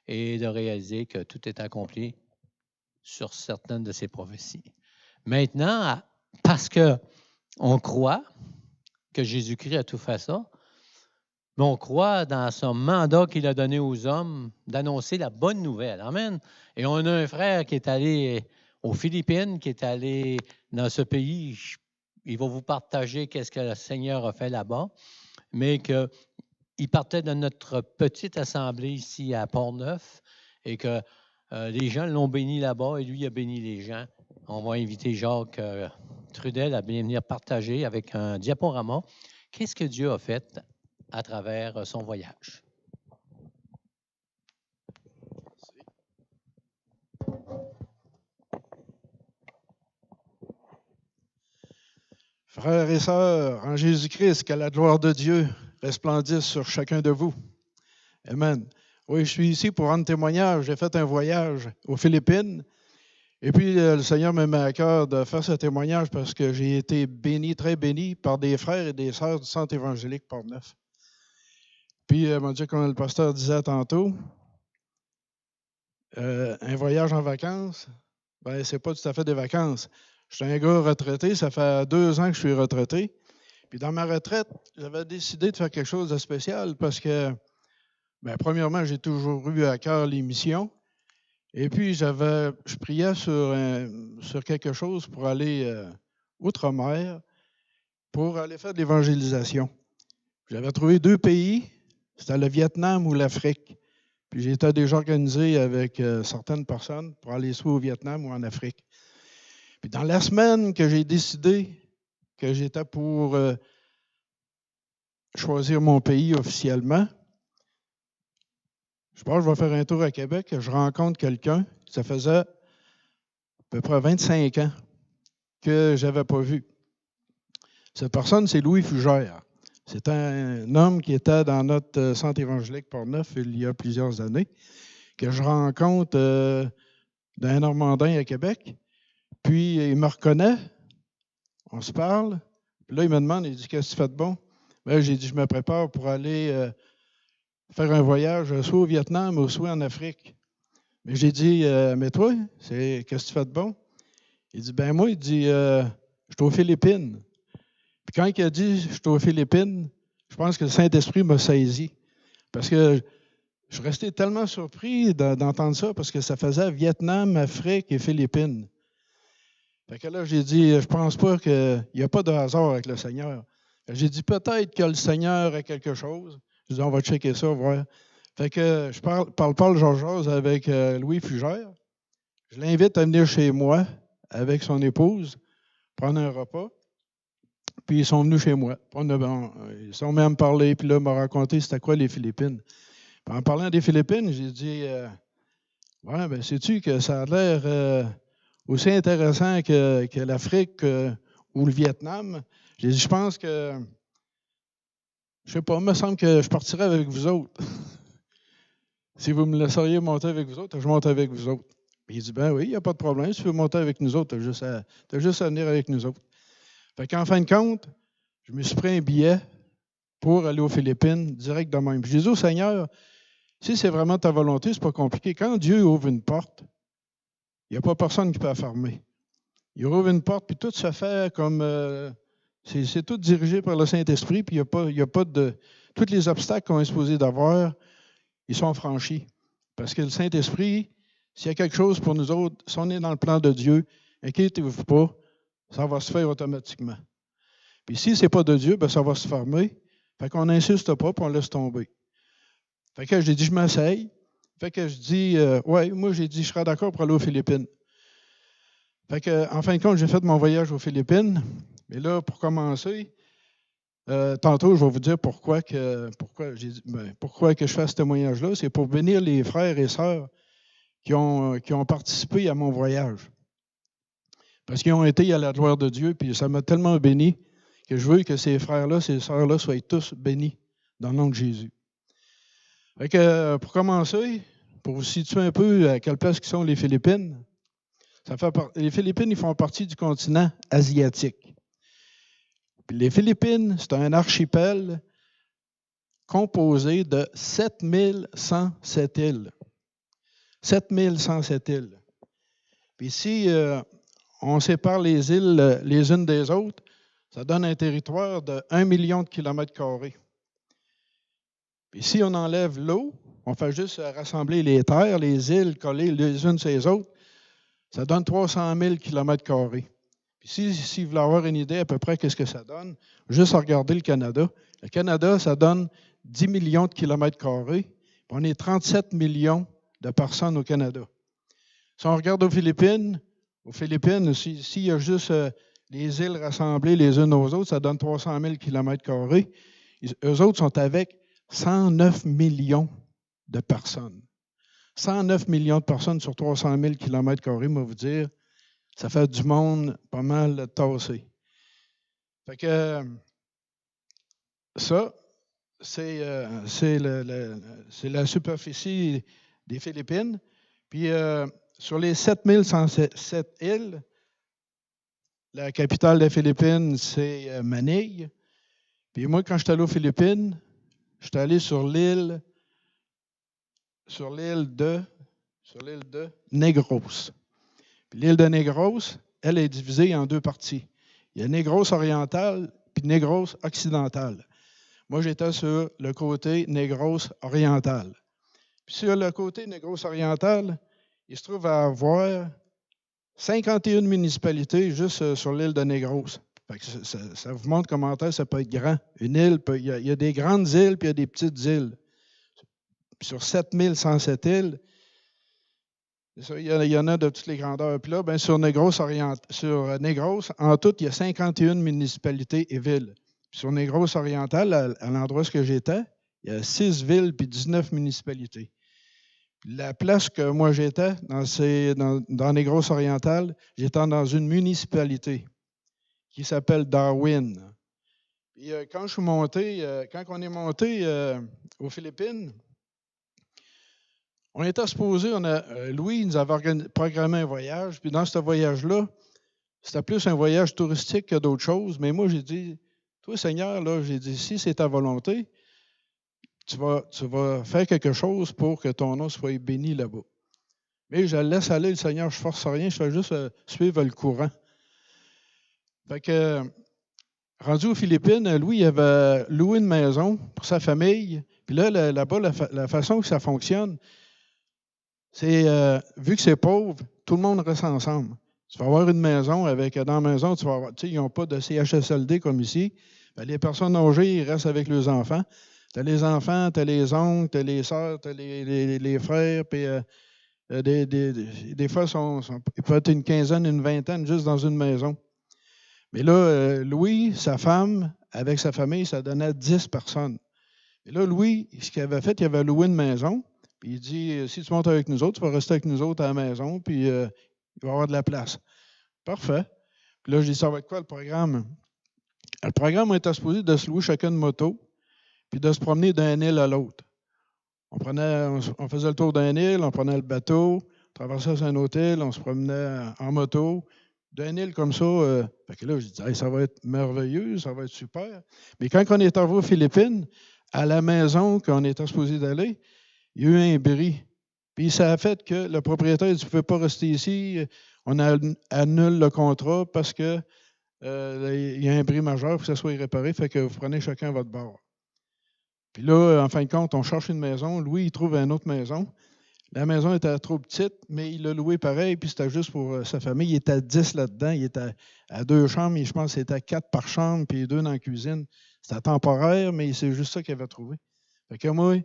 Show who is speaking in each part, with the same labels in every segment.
Speaker 1: et de réaliser que tout est accompli sur certaines de ces prophéties. Maintenant, parce qu'on croit que Jésus-Christ a tout fait ça, mais on croit dans son mandat qu'il a donné aux hommes d'annoncer la bonne nouvelle. Amen. Et on a un frère qui est allé aux Philippines, qui est allé dans ce pays. Il va vous partager qu'est-ce que le Seigneur a fait là-bas, mais qu'il partait de notre petite assemblée ici à Port-Neuf et que les gens l'ont béni là-bas et lui a béni les gens. On va inviter Jacques Trudel à bien venir partager avec un diaporama qu'est-ce que Dieu a fait à travers son voyage.
Speaker 2: Frères et sœurs, en Jésus-Christ, que la gloire de Dieu resplendisse sur chacun de vous. Amen. Oui, je suis ici pour rendre témoignage. J'ai fait un voyage aux Philippines. Et puis, le Seigneur me met à cœur de faire ce témoignage parce que j'ai été béni, très béni, par des frères et des sœurs du Centre évangélique Port-Neuf. Puis, mon Dieu, comme le pasteur disait tantôt, un voyage en vacances, ben, c'est pas tout à fait des vacances. Je suis un gars retraité, ça fait 2 ans que je suis retraité. Puis dans ma retraite, j'avais décidé de faire quelque chose de spécial parce que, ben, premièrement, j'ai toujours eu à cœur les missions. Et puis, je priais sur quelque chose pour aller outre-mer, pour aller faire de l'évangélisation. J'avais trouvé 2 pays, c'était le Vietnam ou l'Afrique. Puis j'étais déjà organisé avec certaines personnes pour aller soit au Vietnam ou en Afrique. Puis dans la semaine que j'ai décidé que j'étais pour choisir mon pays officiellement, je pense que je vais faire un tour à Québec, je rencontre quelqu'un, ça faisait à peu près 25 ans que je n'avais pas vu. Cette personne, c'est Louis Fugère. C'est un homme qui était dans notre centre évangélique Port-Neuf il y a plusieurs années, que je rencontre dans un Normandin à Québec. Puis, il me reconnaît, on se parle. Puis là, il me demande, il dit, qu'est-ce que tu fais de bon? Bien, j'ai dit, je me prépare pour aller faire un voyage, soit au Vietnam ou soit en Afrique. Mais j'ai dit, mais toi, qu'est-ce que tu fais de bon? Il dit, ben moi, il dit, je suis aux Philippines. Puis quand il a dit, je suis aux Philippines, je pense que le Saint-Esprit m'a saisi. Parce que je suis resté tellement surpris d'entendre ça, parce que ça faisait Vietnam, Afrique et Philippines. Fait que là, j'ai dit, je pense pas qu'il n'y a pas de hasard avec le Seigneur. J'ai dit, peut-être que le Seigneur a quelque chose. Je dis, on va checker ça, voir. Fait que je parle Georges avec Louis Fugère. Je l'invite à venir chez moi avec son épouse, prendre un repas. Puis ils sont venus chez moi. Ils sont mis à me parler, puis là, ils m'ont raconté c'était quoi les Philippines. Puis en parlant des Philippines, j'ai dit, ouais, ben sais-tu que ça a l'air aussi intéressant que l'Afrique ou le Vietnam. J'ai dit, je pense que, je sais pas, il me semble que je partirais avec vous autres. Si vous me laisseriez monter avec vous autres, je monte avec vous autres. Puis il dit, ben oui, il n'y a pas de problème. Si tu veux monter avec nous autres, tu as juste à venir avec nous autres. Fait qu'en fin de compte, je me suis pris un billet pour aller aux Philippines direct de même. Puis j'ai dit au Seigneur, si c'est vraiment ta volonté, c'est pas compliqué. Quand Dieu ouvre une porte, il n'y a pas personne qui peut la fermer. Il ouvre une porte, puis tout se fait comme... c'est tout dirigé par le Saint-Esprit, puis il n'y a pas de... Tous les obstacles qu'on est supposé d'avoir, ils sont franchis. Parce que le Saint-Esprit, s'il y a quelque chose pour nous autres, si on est dans le plan de Dieu, inquiétez-vous pas, ça va se faire automatiquement. Puis si ce n'est pas de Dieu, bien, ça va se fermer. Fait qu'on n'insiste pas, puis on laisse tomber. Fait que j'ai dit, je m'essaye. Fait que je dis, ouais, moi, j'ai dit, je serais d'accord pour aller aux Philippines. Fait que, en fin de compte, j'ai fait mon voyage aux Philippines. Mais là, pour commencer, tantôt, je vais vous dire pourquoi que je fais ce témoignage-là. C'est pour bénir les frères et sœurs qui ont participé à mon voyage. Parce qu'ils ont été à la gloire de Dieu, puis ça m'a tellement béni que je veux que ces frères-là, ces sœurs-là soient tous bénis dans le nom de Jésus. Fait que, pour commencer, pour vous situer un peu à quelle place sont les Philippines, les Philippines, ils font partie du continent asiatique. Puis les Philippines, c'est un archipel composé de 7107 îles. 7107 îles. Puis si on sépare les îles les unes des autres, ça donne un territoire de 1 million de kilomètres carrés. Puis si on enlève l'eau, on fait juste rassembler les terres, les îles collées les unes sur les autres, ça donne 300 000 kilomètres carrés. Puis si vous voulez avoir une idée à peu près qu'est-ce que ça donne, juste à regarder le Canada. Le Canada, ça donne 10 millions de kilomètres carrés. On est 37 millions de personnes au Canada. Si on regarde aux Philippines, s'il y a juste les îles rassemblées les unes aux autres, ça donne 300 000 kilomètres carrés. Eux autres sont avec 109 millions de personnes. 109 millions de personnes sur 300 000 kilomètres carrés, moi vous dire, ça fait du monde pas mal tassé. Fait que ça, c'est la superficie des Philippines. Puis sur les 7107 îles, la capitale des Philippines, c'est Manille. Puis moi, quand j'étais allé aux Philippines, j'étais allé sur l'île de Negros. Puis l'île de Negros, elle est divisée en deux parties. Il y a Negros oriental puis Negros occidental. Moi, j'étais sur le côté Negros oriental. Puis sur le côté Negros oriental, il se trouve à avoir 51 municipalités juste sur l'île de Negros. Fait que ça vous montre comment ça peut être grand. Une île, il y a des grandes îles puis il y a des petites îles. Puis sur 7107 îles, il y en a de toutes les grandeurs. Puis là, bien, sur Negros, en tout, il y a 51 municipalités et villes. Puis sur Negros oriental, à l'endroit où j'étais, il y a 6 villes puis 19 municipalités. La place que moi j'étais, dans Negros oriental, j'étais dans une municipalité qui s'appelle Darwin. Puis quand on est monté aux Philippines, on était supposé, Louis nous avait programmé un voyage, puis dans ce voyage-là, c'était plus un voyage touristique que d'autres choses, mais moi j'ai dit, toi Seigneur, là, j'ai dit, si c'est ta volonté, tu vas faire quelque chose pour que ton nom soit béni là-bas. Mais je laisse aller le Seigneur, je ne force rien, je fais juste suivre le courant. Fait que, rendu aux Philippines, Louis avait loué une maison pour sa famille. Puis là-bas, la façon que ça fonctionne, c'est, vu que c'est pauvre, tout le monde reste ensemble. Tu vas avoir une maison dans la maison, tu vas avoir, ils n'ont pas de CHSLD comme ici. Ben, les personnes âgées, ils restent avec leurs enfants. Tu as les enfants, tu as les oncles, tu as les sœurs, tu as les frères, puis des fois, il peut être une quinzaine, une vingtaine juste dans une maison. Mais là, Louis, sa femme, avec sa famille, ça donnait 10 personnes. Et là, Louis, ce qu'il avait fait, il avait loué une maison. Puis il dit, si tu montes avec nous autres, tu vas rester avec nous autres à la maison, puis il va y avoir de la place. Parfait. Puis là, je dis, ça va être quoi le programme? Le programme était supposé de se louer chacun une moto, puis de se promener d'un île à l'autre. On faisait le tour d'un île, on prenait le bateau, on traversait un autre île, on se promenait en moto. D'un île comme ça, fait que là, je disais, hey, ça va être merveilleux, ça va être super. Mais quand on est arrivé aux Philippines, à la maison qu'on était supposé d'aller, il y a eu un bris. Puis ça a fait que le propriétaire dit, vous ne pouvez pas rester ici, on annule le contrat parce que il y a un bris majeur, il faut que ça soit réparé, fait que vous prenez chacun votre bord. Puis là, en fin de compte, on cherche une maison. Louis, il trouve une autre maison. La maison était trop petite, mais il l'a loué pareil, puis c'était juste pour sa famille. Il était à 10 là-dedans. Il était à 2 chambres, je pense que c'était 4 par chambre, puis 2 dans la cuisine. C'était temporaire, mais c'est juste ça qu'il avait trouvé. Fait que moi,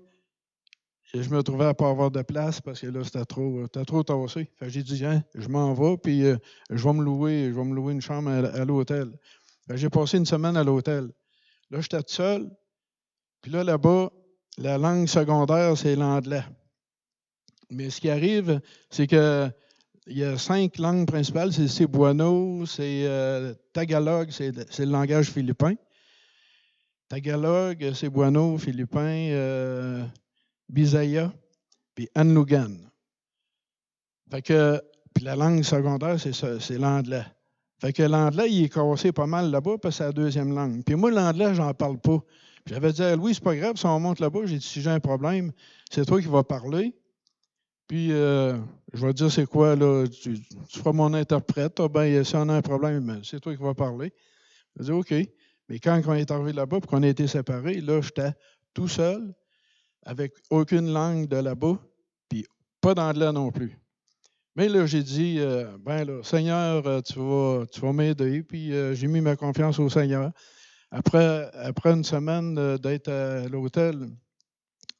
Speaker 2: je me trouvais à ne pas avoir de place parce que là, c'était trop tassé. Fait que j'ai dit, hein, je m'en vais, puis je vais me louer une chambre à l'hôtel. Fait que j'ai passé une semaine à l'hôtel. Là, j'étais tout seul. Puis là-bas, la langue secondaire, c'est l'anglais. Mais ce qui arrive, c'est qu'il y a 5 langues principales. C'est Cebuano, c'est Tagalog, c'est le langage philippin. Tagalog, Cebuano, philippin, Bisaya, puis Anlugan. Fait que, puis la langue secondaire, c'est l'anglais. Fait que l'anglais, il est cassé pas mal là-bas parce que c'est la deuxième langue. Puis moi, l'anglais, j'en parle pas. Puis j'avais dit à Louis, c'est pas grave, si on monte là-bas, j'ai dit, si j'ai un problème, c'est toi qui vas parler. Puis je vais te dire c'est quoi, là, tu feras mon interprète. Ah, ben, si on a un problème, c'est toi qui vas parler. Je dis OK. Mais quand on est arrivé là-bas et qu'on a été séparés, là, j'étais tout seul, avec aucune langue de là-bas, puis pas d'anglais non plus. Mais là, j'ai dit, ben là, Seigneur, tu vas m'aider. Puis j'ai mis ma confiance au Seigneur. Après une semaine d'être à l'hôtel,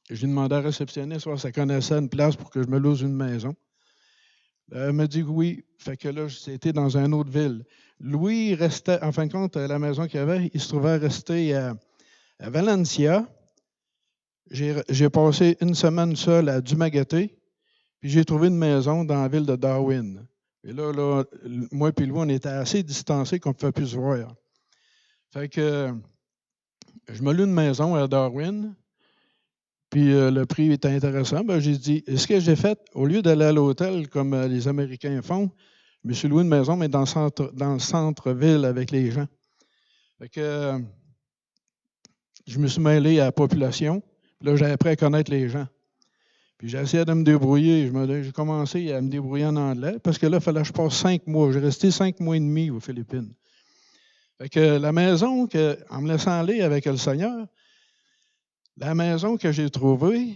Speaker 2: j'ai demandé à la réceptionniste si ça connaissait une place pour que je me loge une maison. Elle m'a dit oui. Fait que là, c'était dans une autre ville. Louis restait, en fin de compte, la maison qu'il avait, il se trouvait rester à Valencia. J'ai passé une semaine seul à Dumaguete, puis j'ai trouvé une maison dans la ville de Darwin. Et là moi et Louis, on était assez distancés qu'on ne pouvait plus se voir. Fait que je me loue une maison à Darwin, puis le prix était intéressant. Ben, j'ai dit, ce que j'ai fait, au lieu d'aller à l'hôtel comme les Américains font, je me suis loué une maison, mais dans le centre-ville avec les gens. Fait que je me suis mêlé à la population. Puis là, j'ai appris à connaître les gens. Puis j'ai essayé de me débrouiller. J'ai commencé à me débrouiller en anglais parce que là, il fallait que je passe 5 mois. J'ai resté 5 mois et demi aux Philippines. Fait que la maison, en me laissant aller avec le Seigneur, la maison que j'ai trouvée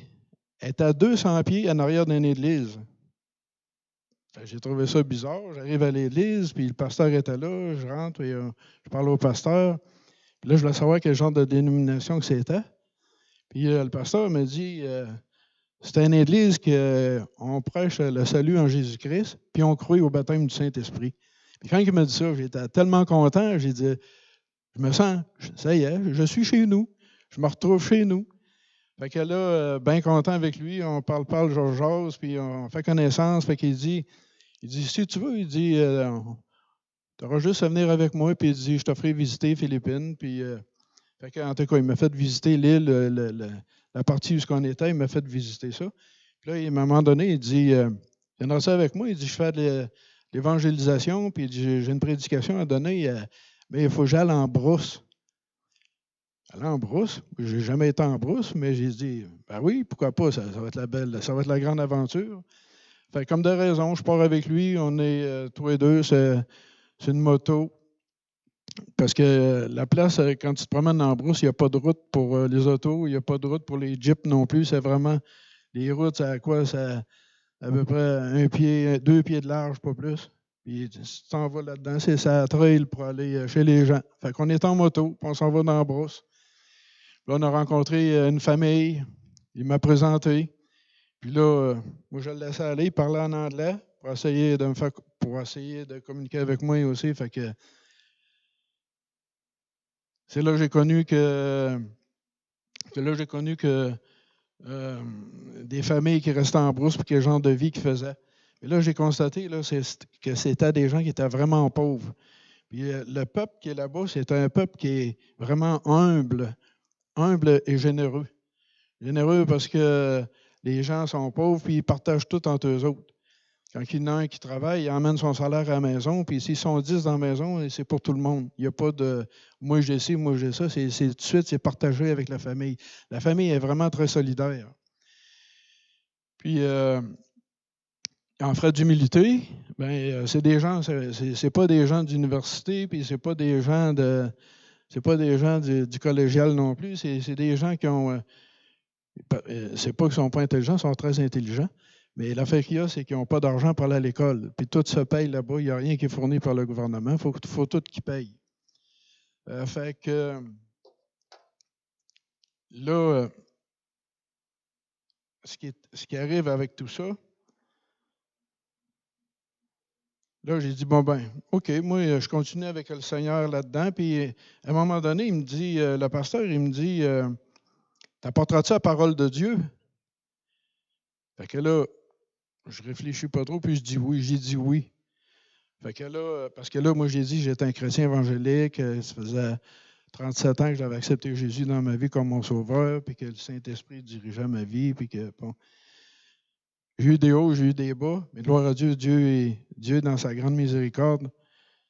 Speaker 2: est à 200 pieds en arrière d'une église. J'ai trouvé ça bizarre. J'arrive à l'église, puis le pasteur était là. Je rentre et je parle au pasteur. Puis là, je voulais savoir quel genre de dénomination que c'était. Puis le pasteur me dit, c'est une église qu'on prêche le salut en Jésus-Christ, puis on croit au baptême du Saint-Esprit. Puis quand il m'a dit ça, j'étais tellement content. J'ai dit, je me sens, ça y est, je suis chez nous. Je me retrouve chez nous. Fait que là, bien content avec lui, on parle, jase, puis on fait connaissance. Fait qu'il dit, si tu veux, il dit, tu auras juste à venir avec moi, puis il dit, je te ferai visiter Philippines. Puis, fait que, en tout cas, il m'a fait visiter l'île, la partie où on était, il m'a fait visiter ça. Puis là, à un moment donné, il dit, viendras ça avec moi? Il dit, je fais de l'évangélisation, puis il dit, j'ai une prédication à donner, mais il faut que j'aille en brousse. Aller en brousse? Je n'ai jamais été en brousse, mais j'ai dit, ben oui, pourquoi pas, ça va être ça va être la grande aventure. Fait comme de raison, je pars avec lui, on est tous les deux, c'est une moto. Parce que la place, quand tu te promènes en brousse, il n'y a pas de route pour les autos, il n'y a pas de route pour les jeeps non plus. C'est vraiment, les routes, c'est à quoi? Ça à peu près 2 pieds de large, pas plus. Puis si tu t'en vas là-dedans, c'est ça trail pour aller chez les gens. Fait qu'on est en moto, puis on s'en va dans la brousse. Là, on a rencontré une famille. Il m'a présenté. Puis là, moi, je le laissais aller. Il parlait en anglais pour essayer de communiquer avec moi aussi. Fait que c'est là que j'ai connu des familles qui restaient en brousse et quel genre de vie qu'ils faisaient. Et là, j'ai constaté là, que c'était des gens qui étaient vraiment pauvres. Puis le peuple qui est là-bas, c'est un peuple qui est vraiment humble et généreux. Généreux parce que les gens sont pauvres puis ils partagent tout entre eux autres. Quand il y en a un qui travaille, il emmène son salaire à la maison, puis s'ils sont 10 dans la maison, c'est pour tout le monde. Il n'y a pas de « moi j'ai ci, moi j'ai ça », c'est tout de suite, c'est partagé avec la famille. La famille est vraiment très solidaire. Puis, en frais d'humilité, ben, c'est des gens, c'est pas des gens d'université, puis c'est pas des gens du collégial non plus, c'est des gens qui ont... c'est pas qu'ils sont pas intelligents, ils sont très intelligents. Mais l'affaire qu'il y a, c'est qu'ils n'ont pas d'argent pour aller à l'école. Puis tout se paye là-bas. Il n'y a rien qui est fourni par le gouvernement. Il faut tout qu'ils payent. Fait que là, ce qui arrive avec tout ça, là, j'ai dit, bon ben, OK, moi, je continue avec le Seigneur là-dedans. Puis à un moment donné, il me dit, le pasteur, il me dit, t'apporteras-tu la parole de Dieu? Fait que là, je réfléchis pas trop, puis je dis oui. J'ai dit oui. Fait que là, parce que là, moi, j'ai dit, j'étais un chrétien évangélique. Ça faisait 37 ans que j'avais accepté Jésus dans ma vie comme mon sauveur, puis que le Saint-Esprit dirigeait ma vie, puis que, bon, j'ai eu des hauts, j'ai eu des bas, mais gloire à Dieu, Dieu dans sa grande miséricorde,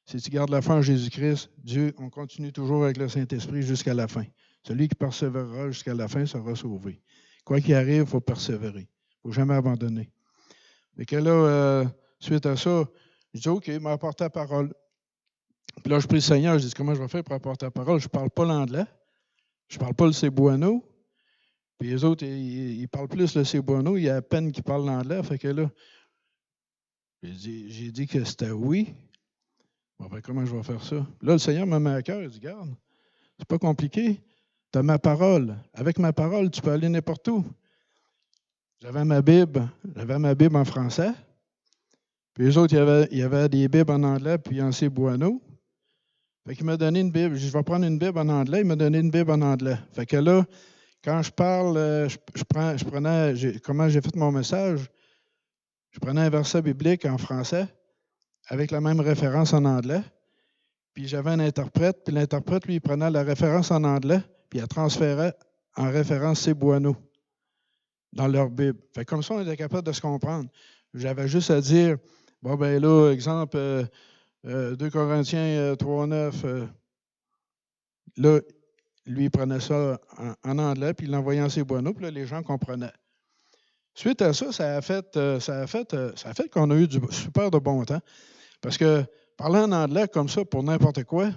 Speaker 2: si tu gardes la foi en Jésus-Christ, Dieu, on continue toujours avec le Saint-Esprit jusqu'à la fin. Celui qui persévérera jusqu'à la fin sera sauvé. Quoi qu'il arrive, il faut persévérer. Il ne faut jamais abandonner. Et que là, suite à ça, je dis, OK, il m'a apporté la parole. Puis là, je prie le Seigneur, je dis, comment je vais faire pour apporter la parole? Je ne parle pas l'anglais. Je ne parle pas le Cebuano. Puis les autres, ils parlent plus le Cebuano. Il y a à peine qu'ils parlent l'anglais. Fait que là, j'ai dit que c'était oui. Bon, ben, comment je vais faire ça? Là, le Seigneur me met à cœur. Il dit, garde, c'est pas compliqué. Tu as ma parole. Avec ma parole, tu peux aller n'importe où. J'avais ma Bible en français. Puis les autres, il y avait des Bibles en anglais, puis en Cebuano. Fait qu'il m'a donné une Bible. Je vais prendre une Bible en anglais. Il m'a donné une Bible en anglais. Fait que là, quand je parle, comment j'ai fait mon message, je prenais un verset biblique en français avec la même référence en anglais. Puis j'avais un interprète, puis l'interprète, lui, il prenait la référence en anglais, puis il la transférait en référence Cebuano dans leur Bible. Fait que comme ça, on était capable de se comprendre. J'avais juste à dire, bon, ben là, exemple, 2 Corinthiens 3,9, là, lui, il prenait ça en anglais, puis il l'envoyait en Cebuano, puis là, les gens comprenaient. Suite à ça, ça a fait qu'on a eu du super de bon temps. Parce que parler en anglais comme ça pour n'importe quoi,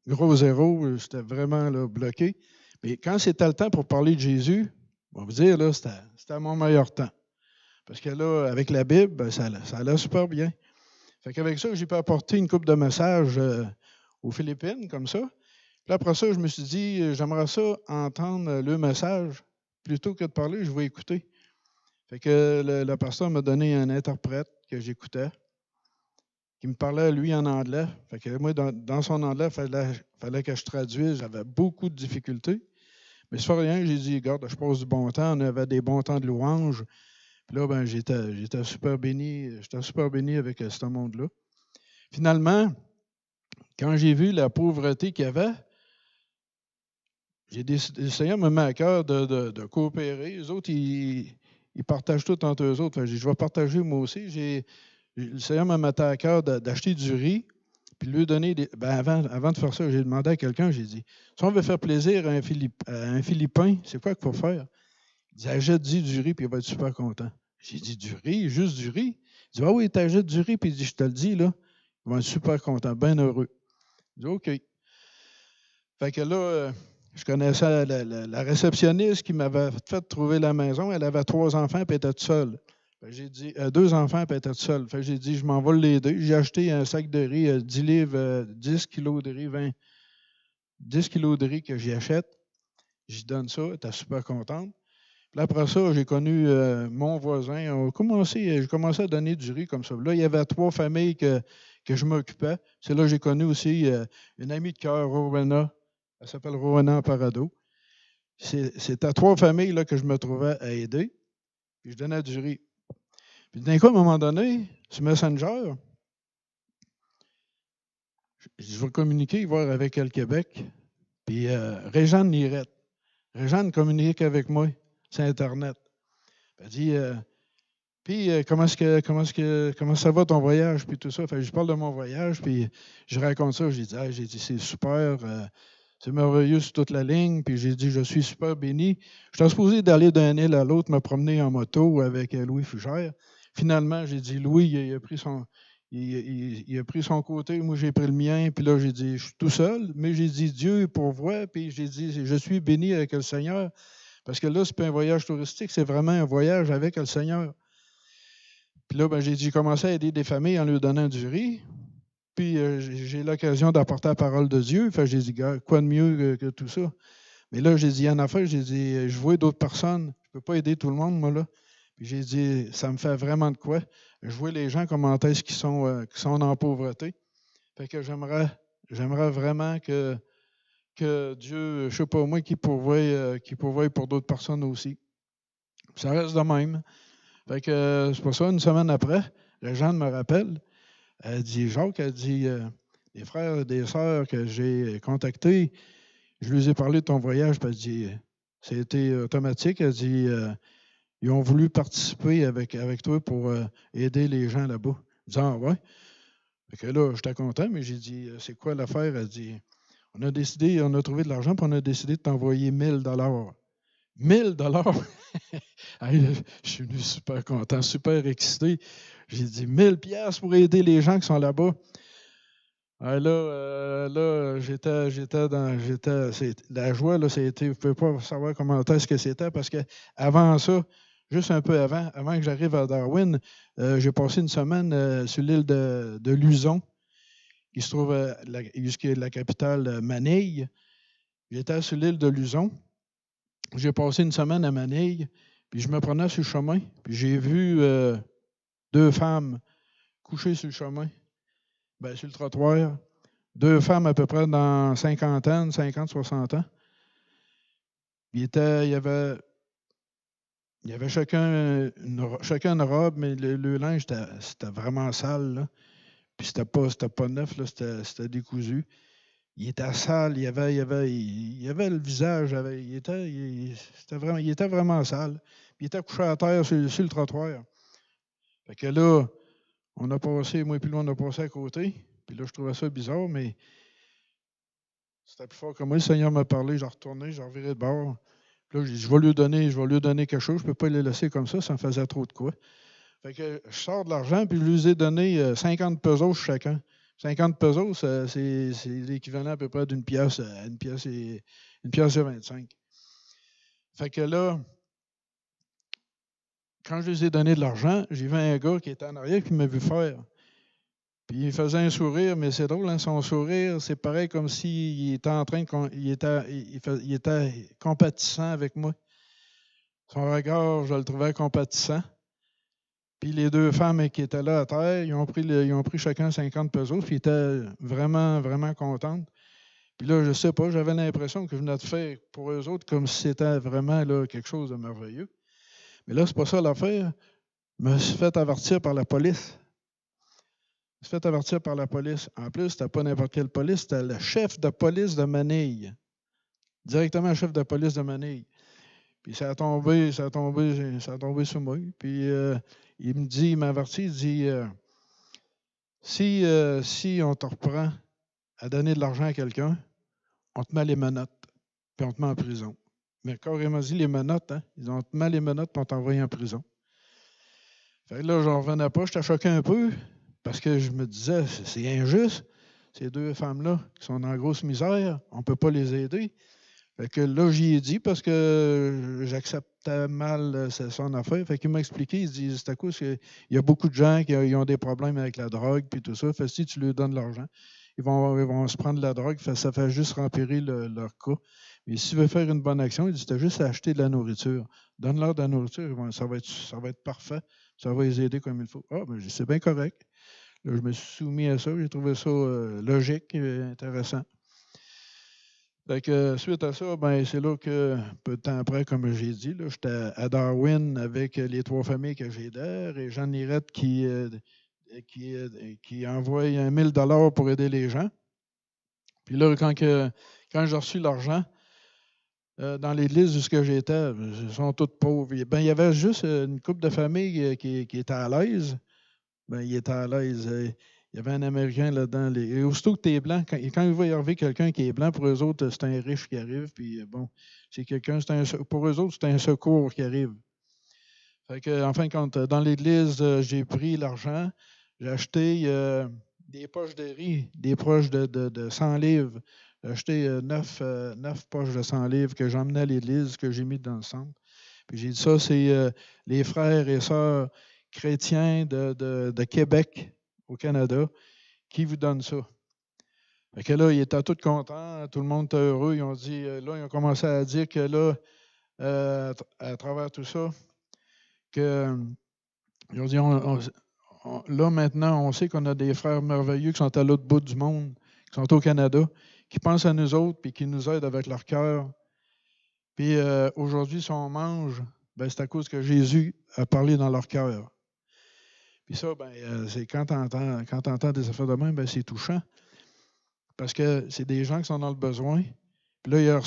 Speaker 2: gros zéro, c'était vraiment là, bloqué. Mais quand c'était le temps pour parler de Jésus, on va vous dire, là, c'était mon meilleur temps. Parce que là, avec la Bible, ben, ça allait super bien. Fait qu'avec ça, j'ai pu apporter une couple de messages aux Philippines, comme ça. Puis après ça, je me suis dit, j'aimerais ça entendre le message. Plutôt que de parler, je vais écouter. Fait que le pasteur m'a donné un interprète que j'écoutais, qui me parlait, lui, en anglais. Fait que moi, dans son anglais, il fallait que je traduise. J'avais beaucoup de difficultés. Mais c'est pas rien, j'ai dit, regarde, je passe du bon temps. On avait des bons temps de louange. Puis là, ben, j'étais super béni. J'étais super béni avec ce monde-là. Finalement, quand j'ai vu la pauvreté qu'il y avait, le Seigneur me met à cœur de coopérer. Les autres, ils partagent tout entre eux autres. Fait que je vais partager moi aussi. Le Seigneur m'a mis à cœur d'acheter du riz, puis lui donner des. Ben avant de faire ça, j'ai demandé à quelqu'un, j'ai dit, si on veut faire plaisir à un Philippin, c'est quoi qu'il faut faire? Il dit, achète-y du riz, puis il va être super content. J'ai dit, du riz, juste du riz? Il dit, ah oui, t'achètes du riz, puis il dit, je te le dis, là, il va être super content, bien heureux. Je dis, OK. Fait que là, je connaissais la réceptionniste qui m'avait fait trouver la maison. Elle avait 3 enfants, puis elle était toute seule. J'ai dit, 2 enfants, puis elle était toute seule. Fait que j'ai dit, je m'en vais l'aider. J'ai acheté un sac de riz, 10 livres, 10 kilos de riz, 10 kilos de riz que j'y achète. J'y donne ça, elle était super contente. Puis après ça, j'ai connu mon voisin. J'ai commencé à donner du riz comme ça. Là, il y avait 3 familles que je m'occupais. C'est là que j'ai connu aussi une amie de cœur, Rowena. Elle s'appelle Rowena Parado. C'était 3 familles là, que je me trouvais à aider. Puis je donnais du riz. Puis d'un coup, à un moment donné, sur Messenger, je vais communiquer, voir avec elle Québec. Puis Réjeanne Lirette. Réjeanne communique avec moi sur Internet. Elle dit, puis comment ça va ton voyage, puis tout ça. Fait que je parle de mon voyage, puis je raconte ça. J'ai dit, c'est super, c'est merveilleux sur toute la ligne. Puis j'ai dit, je suis super béni. J'étais supposé d'aller d'un île à l'autre, me promener en moto avec Louis Fugère. Finalement, j'ai dit, Louis, il a pris son côté, moi j'ai pris le mien, puis là j'ai dit, je suis tout seul, mais j'ai dit, Dieu pourvoit, puis j'ai dit, je suis béni avec le Seigneur, parce que là, c'est pas un voyage touristique, c'est vraiment un voyage avec le Seigneur. Puis là, ben, j'ai commencé à aider des familles en leur donnant du riz, puis j'ai l'occasion d'apporter la parole de Dieu, fait j'ai dit, quoi de mieux que tout ça? Mais là, j'ai dit, en affaire, j'ai dit, je vois d'autres personnes, je ne peux pas aider tout le monde, moi, là. Puis j'ai dit, ça me fait vraiment de quoi? Je vois les gens, comment est-ce qu'ils sont en pauvreté. Fait que j'aimerais vraiment que Dieu, je ne sais pas moi, qui pourvoie pour d'autres personnes aussi. Puis ça reste de même. Fait que c'est pour ça, une semaine après, la Jeanne me rappelle. Elle dit, Jacques, les frères et des sœurs que j'ai contactés, je lui ai parlé de ton voyage, puis elle dit, c'était automatique. Elle dit, ils ont voulu participer avec toi pour aider les gens là-bas. Je dis, ah ouais. Fait que là, j'étais content, mais j'ai dit, c'est quoi l'affaire? Elle dit, On a trouvé de l'argent, puis on a décidé de t'envoyer 1 000 $. 1 000 $? Hey, je suis venu super content, super excité. J'ai dit 1 000 $ pour aider les gens qui sont là-bas. Là, la joie, là, c'était, vous ne pouvez pas savoir comment est-ce que c'était, parce qu'avant ça, juste un peu avant que j'arrive à Darwin, j'ai passé une semaine sur l'île de Luzon, qui se trouve qui est la capitale Manille. J'étais sur l'île de Luzon. J'ai passé une semaine à Manille, puis je me prenais sur le chemin, puis j'ai vu 2 femmes couchées sur le chemin, sur le trottoir. 2 femmes à peu près dans 50, 60 ans. Il y avait chacun une robe, mais le linge, c'était vraiment sale, là. Puis c'était pas neuf, là, c'était décousu. Il était sale, il avait le visage, il était vraiment sale. Puis il était couché à terre sur le trottoir. Fait que là, moi et puis lui, on a passé à côté. Puis là, je trouvais ça bizarre, mais c'était plus fort que moi. Le Seigneur m'a parlé, j'ai retourné, j'ai reviré de bord. Puis là, j'ai dit, je vais lui donner quelque chose. Je ne peux pas les laisser comme ça me faisait trop de quoi. Fait que je sors de l'argent, puis je lui ai donné 50 pesos chacun. 50 pesos, c'est l'équivalent à peu près d'une pièce, une pièce et 25. Fait que là, quand je lui ai donné de l'argent, j'ai vu un gars qui était en arrière qui m'a vu faire. Puis il faisait un sourire, mais c'est drôle, hein, son sourire, c'est pareil comme s'il était en train de. Il était compatissant avec moi. Son regard, je le trouvais compatissant. Puis les 2 femmes qui étaient là à terre, ils ont pris chacun 50 pesos, puis ils étaient vraiment, vraiment contentes. Puis là, je ne sais pas, j'avais l'impression que je venais de faire pour eux autres comme si c'était vraiment là, quelque chose de merveilleux. Mais là, c'est pas ça l'affaire. Je me suis fait avertir par la police. En plus, c'était pas n'importe quelle police, c'était le chef de police de Manille. Directement le chef de police de Manille. Puis ça a tombé sur moi. Puis il m'avertit, il dit si on te reprend à donner de l'argent à quelqu'un, on te met les menottes, puis on te met en prison. Mais carrément dit les menottes, hein? Ils ont te met les menottes, puis on t'envoie en prison. Fait que là, je n'en revenais pas, j'étais choqué un peu, parce que je me disais, c'est injuste. Ces 2 femmes-là qui sont en grosse misère, on ne peut pas les aider. Fait que là, j'y ai dit parce que j'acceptais mal son affaire. Fait qu'il m'a expliqué, il dit, c'est à cause qu'il y a beaucoup de gens qui ont des problèmes avec la drogue puis tout ça. Fait que si tu leur donnes de l'argent, ils vont se prendre de la drogue, ça fait juste empirer leur cas. Mais si tu veux faire une bonne action, il dit, tu as juste à acheter de la nourriture. Donne-leur de la nourriture, ça va être parfait. Ça va les aider comme il faut. Ah, ben, c'est bien correct. Là, je me suis soumis à ça. J'ai trouvé ça logique et intéressant. Fait que, suite à ça, c'est là que, peu de temps après, comme j'ai dit, j'étais à Darwin avec les 3 familles que j'aidais, et Jean Nirette qui envoie 1 000 $ pour aider les gens. Puis là, quand j'ai reçu l'argent, dans l'église où j'étais, ils sont toutes pauvres. Il y avait juste une couple de familles qui étaient à l'aise. Ils étaient à l'aise. Il y avait un Américain là-dedans. Et aussitôt que tu es blanc, quand il va y arriver quelqu'un qui est blanc, pour eux autres, c'est un riche qui arrive. Puis bon, pour eux autres, c'est un secours qui arrive. Fait que, en fin de compte, dans l'église, j'ai pris l'argent, j'ai acheté des poches de riz, des poches de 100 livres. J'ai acheté 9 poches de 100 livres que j'emmenais à l'église, que j'ai mis dans le centre. Puis j'ai dit ça, c'est les frères et sœurs chrétiens de Québec, au Canada, qui vous donnent ça. Fait que là, ils étaient tous contents, tout le monde était heureux. Ils ont commencé à dire que là, à travers tout ça, ils ont dit, là maintenant, on sait qu'on a des frères merveilleux qui sont à l'autre bout du monde, qui sont au Canada, qui pensent à nous autres puis qui nous aident avec leur cœur. Puis aujourd'hui, si on mange, c'est à cause que Jésus a parlé dans leur cœur. Puis ça, c'est quand tu entends des affaires de même, c'est touchant. Parce que c'est des gens qui sont dans le besoin. Puis là,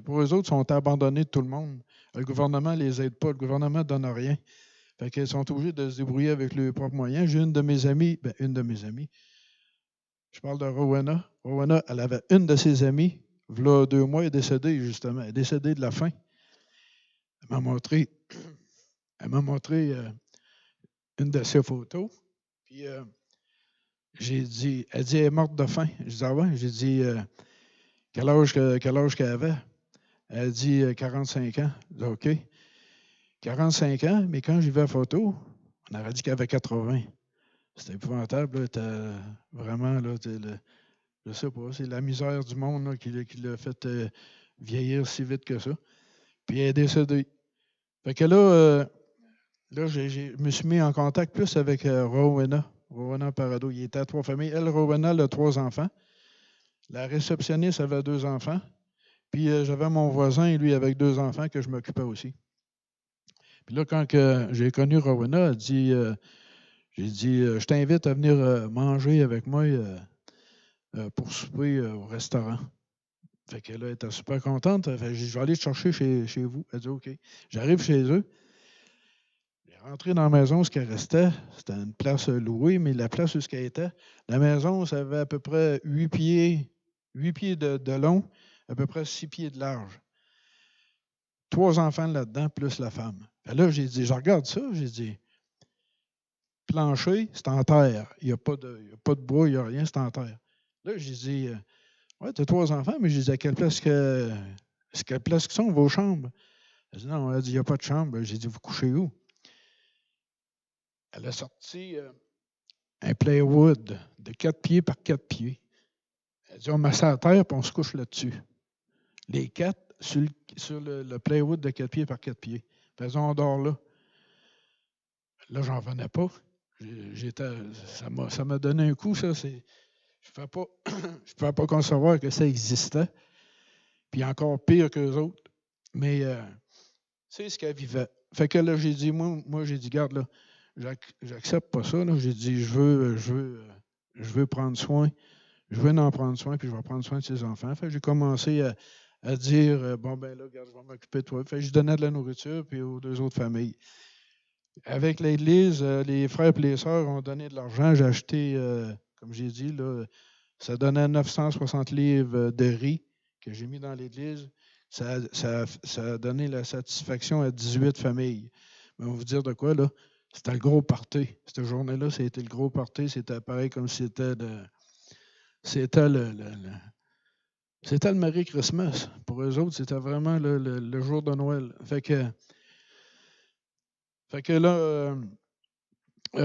Speaker 2: pour eux autres, ils sont abandonnés de tout le monde. Le gouvernement ne les aide pas. Le gouvernement ne donne rien. Fait qu'ils sont obligés de se débrouiller avec leurs propres moyens. J'ai une de mes amies, je parle de Rowena. Rowena, elle avait une de ses amies, voilà 2 mois, elle est décédée, justement. Elle est décédée de la faim. Elle m'a montré une de ses photos. Puis j'ai dit, elle dit, elle est morte de faim. Je dis, ah ouais? J'ai dit, quel âge qu'elle avait? Elle dit 45 ans. Je dis, OK. 45 ans, mais quand j'ai vu la photo, on aurait dit qu'elle avait 80. C'était épouvantable. Là, vraiment, là, je sais pas, c'est la misère du monde là, qui l'a fait vieillir si vite que ça. Puis elle est décédée. Fait que là, je me suis mis en contact plus avec Rowena Parado. Il était à 3 familles. Elle, Rowena, elle a 3 enfants. La réceptionniste avait 2 enfants. Puis j'avais mon voisin, lui, avec 2 enfants que je m'occupais aussi. Puis là, quand j'ai connu Rowena, j'ai dit, je t'invite à venir manger avec moi pour souper au restaurant. Fait qu'elle était super contente. Fait que je vais aller te chercher chez vous. Elle dit OK. J'arrive chez eux. J'ai rentré dans la maison, ce qui restait, c'était une place louée, mais la place où ce qu'elle était, la maison, ça avait à peu près 8 pieds de long, à peu près 6 pieds de large. 3 enfants là-dedans, plus la femme. Puis là, j'ai dit, je regarde ça, j'ai dit, plancher, c'est en terre. Il n'y a pas de bois, il n'y a rien, c'est en terre. Là, j'ai dit, ouais, tu as 3 enfants, mais j'ai dit, à quelle place que sont vos chambres? Elle dit, non, elle dit, il n'y a pas de chambre. J'ai dit, vous couchez où? Elle a sorti un plywood de 4 pieds par 4 pieds. Elle dit, on met ça à terre et on se couche là-dessus. Les 4 sur le plywood de 4 pieds par 4 pieds. Faisons, on dort là. Là, j'en revenais pas. Ça m'a donné un coup, ça. Je ne pouvais pas concevoir que ça existait. Puis encore pire qu'eux autres. Mais c'est ce qu'elle vivait. Fait que là, j'ai dit, moi j'ai dit, garde là, j'accepte pas ça. Là. J'ai dit, je veux prendre soin. Je veux en prendre soin, puis je vais prendre soin de ses enfants. Fait que j'ai commencé à dire, bon, ben là, regarde, je vais m'occuper de toi. Fait que je donnais de la nourriture, puis aux 2 autres familles. Avec l'Église, les frères et les sœurs ont donné de l'argent. J'ai acheté, comme j'ai dit, là, ça donnait 960 livres de riz que j'ai mis dans l'Église. Ça a donné la satisfaction à 18 familles. Mais on va vous dire de quoi, là? C'était le gros party. Cette journée-là, c'était le gros party. C'était pareil comme si c'était le Merry Christmas. Pour eux autres, c'était vraiment le jour de Noël. Fait que là,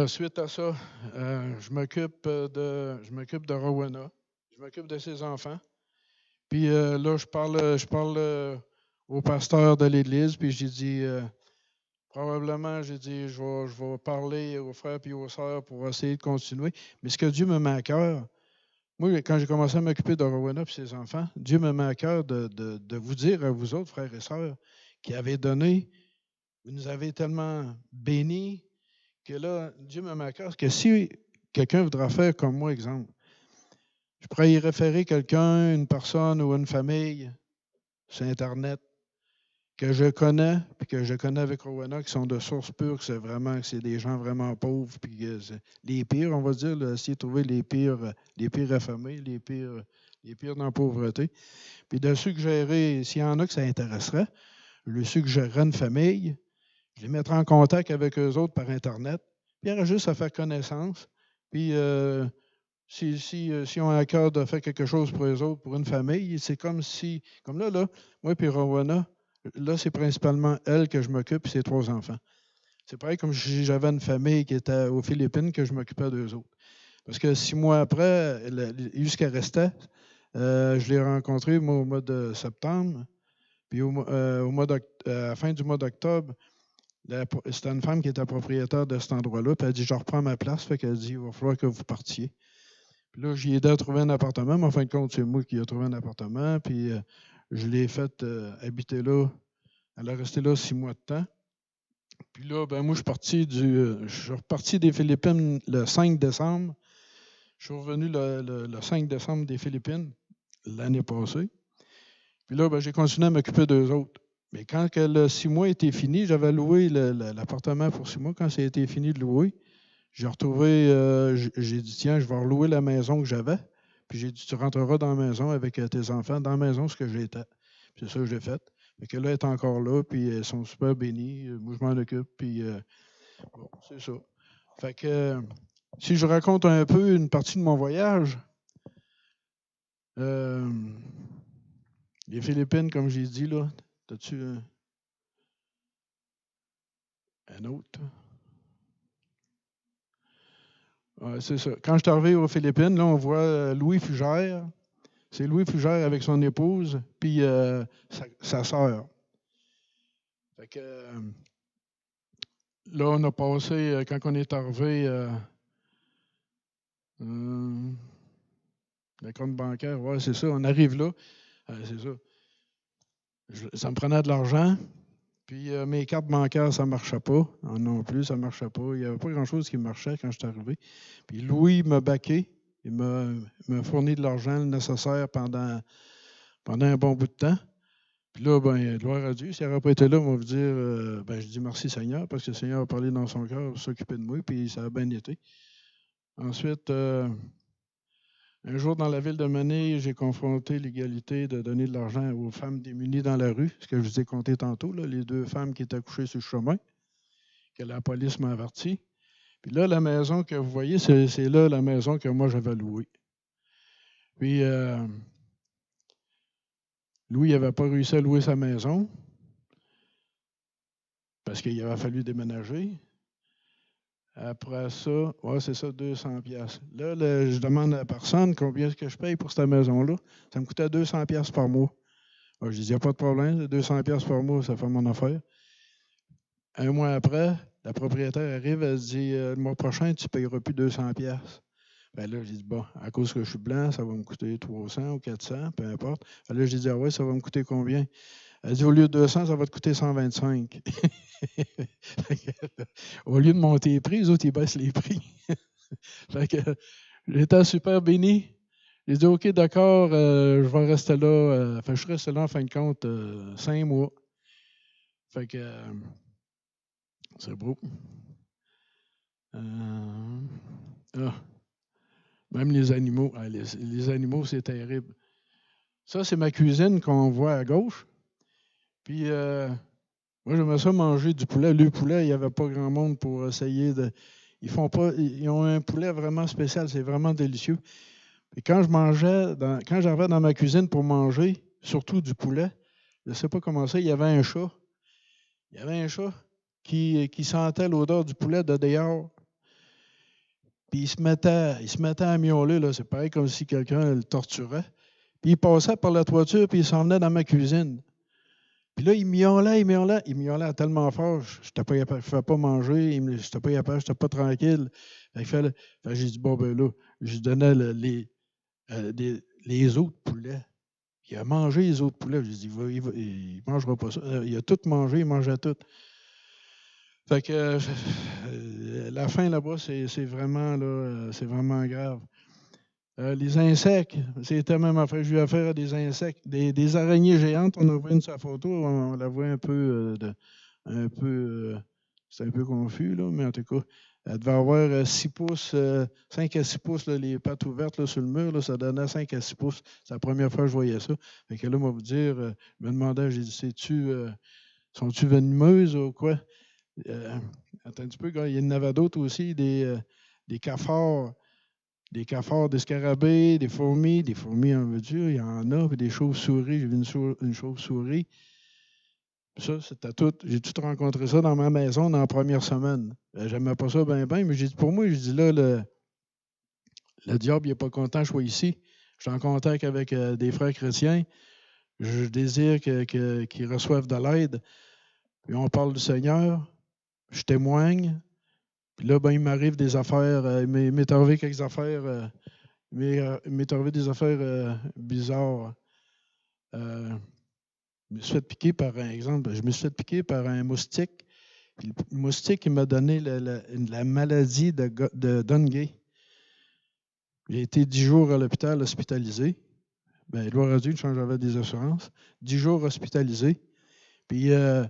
Speaker 2: suite à ça, je m'occupe de Rowena. Je m'occupe de ses enfants. Puis là, je parle au pasteur de l'Église, puis j'ai dit, probablement, j'ai dit, je vais parler aux frères et aux sœurs pour essayer de continuer. Mais ce que Dieu me met à cœur, moi, quand j'ai commencé à m'occuper de Rowena et ses enfants, Dieu me met à cœur de vous dire à vous autres, frères et sœurs, qui avez donné, vous nous avez tellement bénis, que là, Dieu me met à cœur que si quelqu'un voudra faire comme moi, exemple, je pourrais y référer quelqu'un, une personne ou une famille sur Internet que je connais, puis que je connais avec Rowena, qui sont de source pure, que c'est des gens vraiment pauvres, puis les pires, on va dire, là, essayer de trouver les pires affamés, les pires dans la pauvreté. Puis de suggérer, s'il y en a que ça intéresserait, je lui suggérerais une famille, je les mettrai en contact avec eux autres par Internet, puis il y aurait juste à faire connaissance, puis si on a à cœur de faire quelque chose pour eux autres, pour une famille, c'est comme là, moi et Rowena, là, c'est principalement elle que je m'occupe et ses 3 enfants. C'est pareil comme si j'avais une famille qui était aux Philippines que je m'occupais d'eux autres. Parce que 6 mois après, jusqu'à restait, je l'ai rencontré moi, au mois de septembre. Puis à la fin du mois d'octobre, c'était une femme qui était propriétaire de cet endroit-là. Puis elle dit, je reprends ma place. Fait qu'elle dit, il va falloir que vous partiez. Puis là, j'ai aidé à trouver un appartement. Mais en fin de compte, c'est moi qui ai trouvé un appartement. Puis je l'ai fait habiter là. Elle est restée là 6 mois de temps. Puis là, ben moi, je suis reparti des Philippines le 5 décembre. Je suis revenu le 5 décembre des Philippines l'année passée. Puis là, ben, j'ai continué à m'occuper d'eux autres. Mais quand le 6 mois était fini, j'avais loué l'appartement pour 6 mois. Quand ça a été fini de louer, j'ai retrouvé, j'ai dit, tiens, je vais relouer la maison que j'avais. Puis j'ai dit, tu rentreras dans la maison avec tes enfants, dans la maison, ce que j'étais. Puis c'est ça que j'ai fait. Fait que là, elle est encore là, puis elles sont super bénies. Moi, je m'en occupe, puis bon, c'est ça. Fait que si je raconte un peu une partie de mon voyage, les Philippines, comme j'ai dit, là, as-tu un autre? Ouais, c'est ça. Quand je suis arrivé aux Philippines, là, on voit Louis Fugère. C'est Louis Fugère avec son épouse, puis sa sœur. Fait que là, on a passé, quand on est arrivé, le compte bancaire, ouais, c'est ça, on arrive là, c'est ça. Ça me prenait de l'argent, puis mes cartes bancaires, ça ne marchait pas. Non plus, ça ne marchait pas. Il n'y avait pas grand-chose qui marchait quand je suis arrivé. Puis Louis m'a baqué, il m'a fourni de l'argent nécessaire pendant un bon bout de temps. Puis là, ben, gloire à Dieu, s'il n'aurait pas été là, on va vous dire, je dis merci Seigneur, parce que le Seigneur a parlé dans son cœur pour s'occuper de moi, puis ça a bien été. Ensuite, un jour dans la ville de Manille, j'ai confronté l'égalité de donner de l'argent aux femmes démunies dans la rue, ce que je vous ai compté tantôt, là, les 2 femmes qui étaient couchées sur le chemin, que la police m'a averti. Puis là, la maison que vous voyez, c'est là la maison que moi j'avais louée. Puis Louis n'avait pas réussi à louer sa maison parce qu'il avait fallu déménager. Après ça, ouais, c'est ça, 200 pièces. Là, je demande à la personne combien est-ce que je paye pour cette maison-là. Ça me coûtait 200 pièces par mois. Alors, je dis, il n'y a pas de problème, 200 pièces par mois, ça fait mon affaire. Un mois après, la propriétaire arrive, elle se dit, le mois prochain, tu ne payeras plus 200 pièces. Ben là, j'ai dit, bon, à cause que je suis blanc, ça va me coûter 300 ou 400, peu importe. Ben là, j'ai dit, ah ouais, ça va me coûter combien? Elle dit, au lieu de 200, ça va te coûter 125. Au lieu de monter les prix, les autres, ils baissent les prix. Fait que j'étais super béni. J'ai dit, OK, d'accord, je vais rester là. Je suis resté là, en fin de compte, 5 mois. Fait que c'est beau. Même les animaux. Les animaux, c'est terrible. Ça, c'est ma cuisine qu'on voit à gauche. Puis, moi, j'aimais ça manger du poulet. Le poulet, il n'y avait pas grand monde pour essayer de. Ils ont un poulet vraiment spécial. C'est vraiment délicieux. Et quand j'arrivais dans ma cuisine pour manger, surtout du poulet, je ne sais pas comment ça, il y avait un chat. Il y avait un chat qui sentait l'odeur du poulet de dehors. Puis il se mettait à miauler, là. C'est pareil comme si quelqu'un le torturait. Puis il passait par la toiture, puis il s'en venait dans ma cuisine. Puis là, il miaulait tellement fort, je ne pouvais pas manger, je n'étais pas capable, je n'étais pas tranquille. J'ai dit, bon, ben là, je lui donnais les os de poulet. Il a mangé les os de poulet. J'ai dit, il ne mangera pas ça. Il a tout mangé, il mangeait tout. Fait que la fin là-bas, c'est vraiment grave. Les insectes, c'était même affaire. J'ai eu affaire à des insectes, des araignées géantes. On a vu une sur la photo, on la voit un peu, c'est un peu confus, là, mais en tout cas, elle devait avoir 6 pouces, 5 à 6 pouces, là, les pattes ouvertes là, sur le mur, là, ça donnait 5 à 6 pouces. C'est la première fois que je voyais ça. Fait que là, moi, vous dire, je me demandais, j'ai dit, sont-tu venimeuses ou quoi? Attends un petit peu, il y en avait d'autres aussi, des cafards. Des cafards, des scarabées, des fourmis, en veux-tu, il y en a, puis des chauves-souris, j'ai vu une chauve-souris. Ça, c'était tout. J'ai tout rencontré ça dans ma maison dans la première semaine. J'aimais pas ça bien, mais j'ai dit, pour moi, je dis là, le diable, il n'est pas content que je sois ici. Je suis en contact avec des frères chrétiens. Je désire qu'ils reçoivent de l'aide. Puis on parle du Seigneur. Je témoigne. Puis là, il m'arrive des affaires. Il m'est arrivé quelques affaires. Il m'est arrivé des affaires bizarres. Je me suis fait piquer par un moustique. Puis le moustique, il m'a donné la maladie de Dengue. J'ai été 10 jours à l'hôpital hospitalisé. Bien, gloire à Dieu, j'avais des assurances. 10 jours hospitalisé. Puis un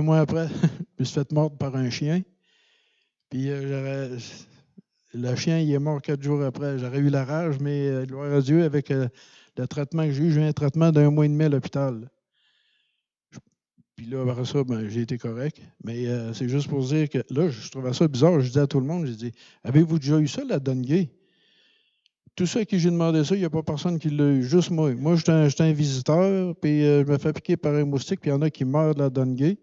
Speaker 2: mois après, je me suis fait mordre par un chien. Puis le chien, il est mort 4 jours après. J'aurais eu la rage, mais gloire à Dieu, avec le traitement que j'ai eu un traitement d'1 mois et demi à l'hôpital. Puis là, après ça, j'ai été correct. Mais c'est juste pour dire que là, je trouvais ça bizarre. Je disais à tout le monde, j'ai dit, avez-vous déjà eu ça, la dengue? Tous ceux à qui j'ai demandé ça, il n'y a pas personne qui l'a eu, juste moi. Moi, j'étais un visiteur, puis je me fais piquer par un moustique, puis il y en a qui meurent de la dengue,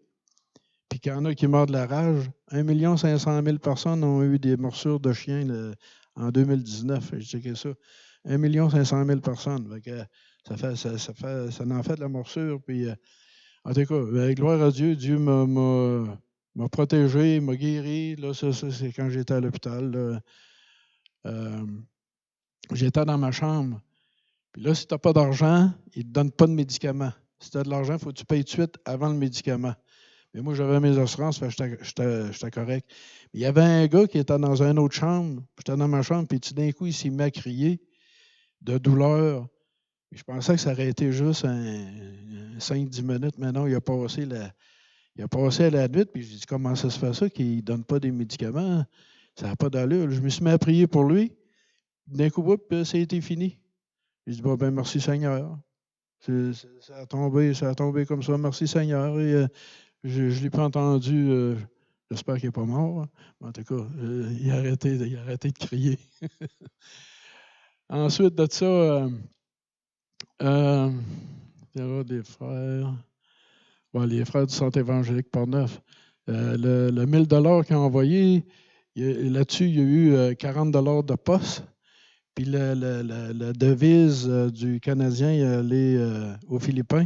Speaker 2: puis il y en a qui meurent de la rage. 1 500 000 personnes ont eu des morsures de chiens en 2019. J'ai checké ça. 1 500 000 personnes. Fait que, ça en fait de la morsure. Puis, en tout cas, gloire à Dieu, Dieu m'a protégé, m'a guéri. Là, ça c'est quand j'étais à l'hôpital. J'étais dans ma chambre. Puis là, si tu n'as pas d'argent, ils ne te donnent pas de médicaments. Si tu as de l'argent, il faut que tu payes tout de suite avant le médicament. Mais moi, j'avais mes assurances, j'étais correct. Il y avait un gars qui était dans une autre chambre. J'étais dans ma chambre, puis tout d'un coup, il s'est mis à crier de douleur. Je pensais que ça aurait été juste 5-10 minutes, mais non, il a passé à la nuit, puis j'ai dit, comment ça se fait ça qu'il ne donne pas des médicaments? Ça n'a pas d'allure. Je me suis mis à prier pour lui. D'un coup, ça a été fini. J'ai dit, ben merci Seigneur. Ça a tombé comme ça. Merci Seigneur. Et je ne l'ai pas entendu. J'espère qu'il n'est pas mort. Mais en tout cas, il a arrêté de crier. Ensuite de ça, il y aura des frères. Bon, les frères du Centre évangélique Port-Neuf. Le 1 000 qu'ils ont envoyé, là-dessus, il y a eu 40 de poste. Puis la devise du Canadien est allée aux Philippins.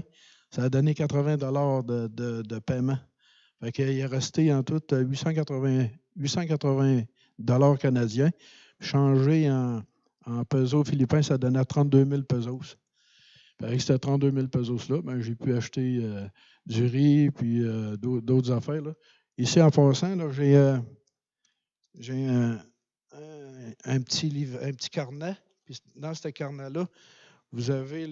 Speaker 2: Ça a donné 80 de paiement. Fait qu'il est resté en tout 880 canadiens. Changé en pesos philippins, ça donnait 32 000 pesos. Fait que c'était 32 000 pesos-là, j'ai pu acheter du riz puis d'autres affaires. Là. Ici, en passant, là, j'ai un petit livre, un petit carnet. Puis dans ce carnet-là, vous avez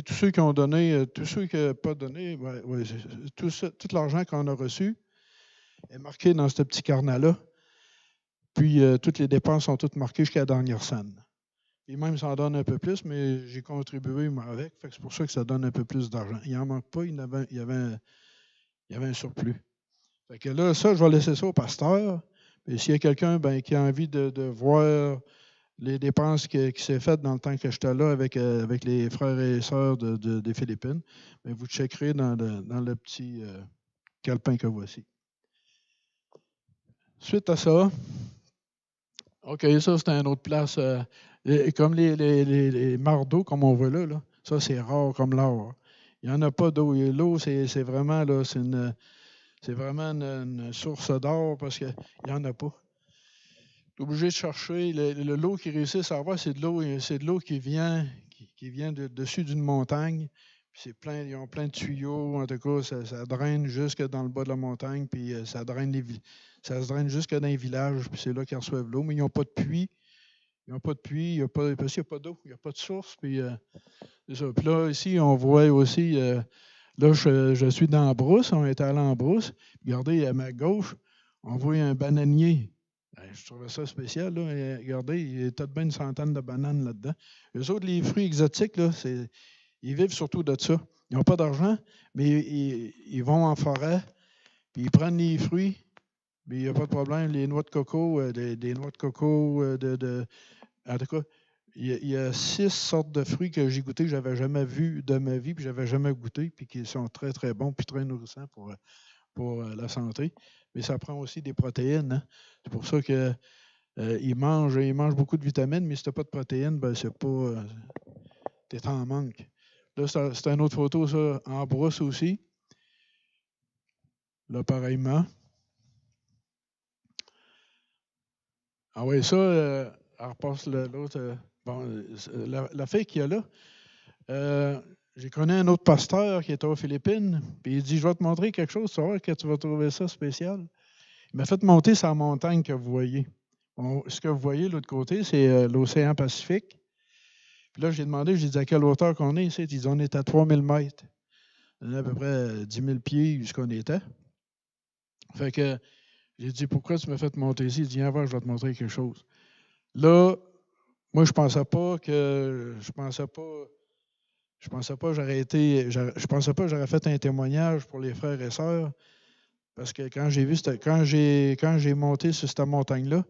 Speaker 2: tous ceux qui ont donné, tous ceux qui n'ont pas donné, tout l'argent qu'on a reçu est marqué dans ce petit carnet-là. Puis toutes les dépenses sont toutes marquées jusqu'à la dernière scène. Et même ça en donne un peu plus, mais j'ai contribué moi avec. Fait que c'est pour ça que ça donne un peu plus d'argent. Il n'en manque pas, il y avait un surplus. Fait que là, ça, je vais laisser ça au pasteur. Et s'il y a quelqu'un qui a envie de voir les dépenses qui s'est faites dans le temps que j'étais là avec les frères et sœurs des Philippines, vous checkerez dans le petit calepin que voici. Suite à ça, OK, ça, c'est une autre place. Comme les mares d'eau, comme on voit là, ça, c'est rare comme l'or. Il n'y en a pas d'eau. L'eau, c'est vraiment, là, c'est vraiment une source d'or parce qu'il n'y en a pas. Tu es obligé de chercher. L'eau qu'ils réussissent à avoir, c'est de l'eau qui vient dessus d'une montagne. Puis ils ont plein de tuyaux. En tout cas, ça draine jusque dans le bas de la montagne. Puis ça se draine jusque dans les villages. Puis c'est là qu'ils reçoivent l'eau. Mais ils n'ont pas de puits. Parce qu'il n'y a pas d'eau. Il n'y a pas de source. Puis c'est ça. Puis là, ici, on voit aussi. Là, je suis dans la brousse. On est allé en brousse. Regardez, à ma gauche, on voit un bananier. Je trouvais ça spécial. Là. Regardez, il y a peut-être bien une centaine de bananes là-dedans. Eux autres, les fruits exotiques, là, ils vivent surtout de ça. Ils n'ont pas d'argent, mais ils vont en forêt, puis ils prennent les fruits, puis il n'y a pas de problème. Les noix de coco, des noix de coco, en tout cas, il y a 6 sortes de fruits que j'ai goûtés que je n'avais jamais vus de ma vie, puis je n'avais jamais goûté, puis qui sont très, très bons, puis très nourrissants pour la santé. Mais ça prend aussi des protéines. Hein? C'est pour ça qu'ils mangent beaucoup de vitamines, mais si tu n'as pas de protéines, c'est pas. Tu es en manque. Là, c'est une autre photo, ça, en brousse aussi. Là, pareillement. Ah oui, ça, elle repasse l'autre. La fille qu'il y a là, j'ai connu un autre pasteur qui était aux Philippines, puis il dit, je vais te montrer quelque chose, tu vas voir que tu vas trouver ça spécial. Il m'a fait monter sa montagne que vous voyez. Ce que vous voyez de l'autre côté, c'est l'océan Pacifique. Puis là, j'ai demandé, j'ai dit à quelle hauteur qu'on est ici. Ils disent, on est à 3000 mètres. On est à peu près 10 000 pieds jusqu'on était. Fait que J'ai dit, pourquoi tu m'as fait monter ici? Il dit, viens voir, je vais te montrer quelque chose. Là, moi, je pensais pas que j'aurais fait un témoignage pour les frères et sœurs, parce que quand j'ai monté sur cette montagne-là,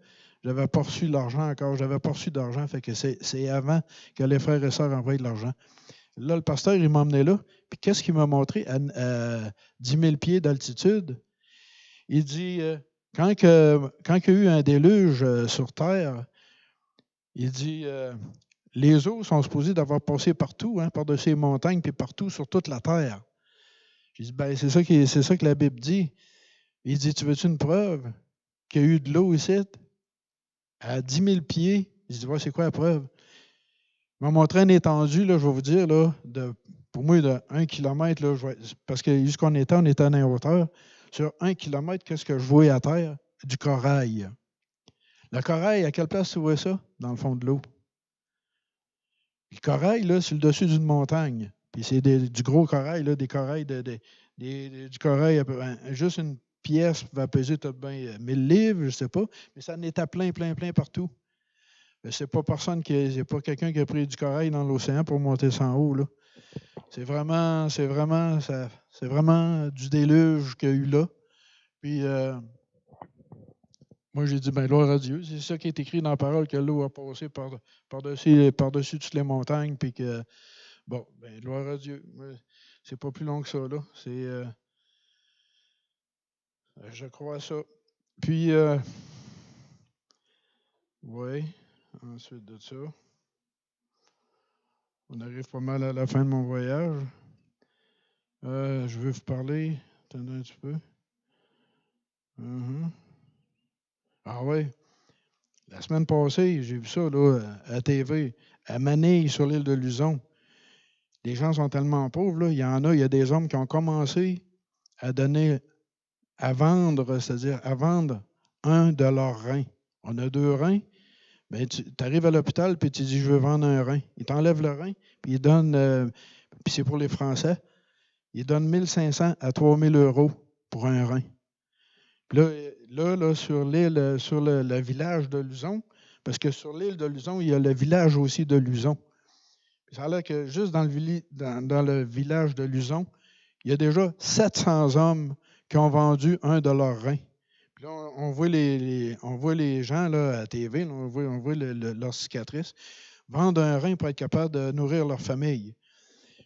Speaker 2: j'avais pas reçu l'argent encore, j'avais pas reçu d'argent, fait que c'est avant que les frères et sœurs envoient de l'argent. Là, le pasteur, il m'a emmené là, puis qu'est-ce qu'il m'a montré à 10 000 pieds d'altitude? Il dit, quand il y a eu un déluge sur Terre, il dit, les eaux sont supposées d'avoir passé partout, hein, par-dessus les montagnes, puis partout sur toute la terre. J'ai dit, ben, c'est ça que la Bible dit. Il dit, tu veux-tu une preuve qu'il y a eu de l'eau ici? À 10 000 pieds. J'ai dit, ouais, c'est quoi la preuve? Il m'a montré une étendue, là, je vais vous dire, là, pour moi, de 1 kilomètre, là, parce que jusqu'où on était en hauteur. Sur 1 kilomètre, qu'est-ce que je voyais à terre? Du corail. Le corail, à quelle place tu vois ça? Dans le fond de l'eau. Le corail, là, c'est le dessus d'une montagne. Puis c'est du gros corail, là, des corails, du corail, juste une pièce va peser peut-être bien 1000 livres, je ne sais pas, mais ça en était plein partout. C'est pas quelqu'un qui a pris du corail dans l'océan pour monter ça en haut, là. C'est vraiment du déluge qu'il y a eu là. Puis moi, j'ai dit, ben gloire à Dieu. C'est ça qui est écrit dans la parole, que l'eau a passé par-dessus toutes les montagnes, puis que, bon, ben gloire à Dieu. C'est pas plus long que ça, là. Je crois ça. Puis, oui, ensuite de ça, on arrive pas mal à la fin de mon voyage. Je veux vous parler, attendez un petit peu. Ah oui, la semaine passée, j'ai vu ça là, à TV, à Manille, sur l'île de Luzon. Les gens sont tellement pauvres, là. Il y a des hommes qui ont commencé à vendre, c'est-à-dire à vendre un de leurs reins. On a 2 reins, bien, tu arrives à l'hôpital, puis tu dis, je veux vendre un rein. Ils t'enlèvent le rein, puis ils donnent, puis c'est pour les Français, ils donnent 1 500 à 3 000 euros pour un rein. Puis là, sur l'île, sur le village de Luzon, parce que sur l'île de Luzon, il y a le village aussi de Luzon. Puis ça a l'air que juste dans le village de Luzon, il y a déjà 700 hommes qui ont vendu un de leurs reins. Puis là, on voit les gens là, à la TV, là, on voit leurs cicatrices, vendre un rein pour être capable de nourrir leur famille.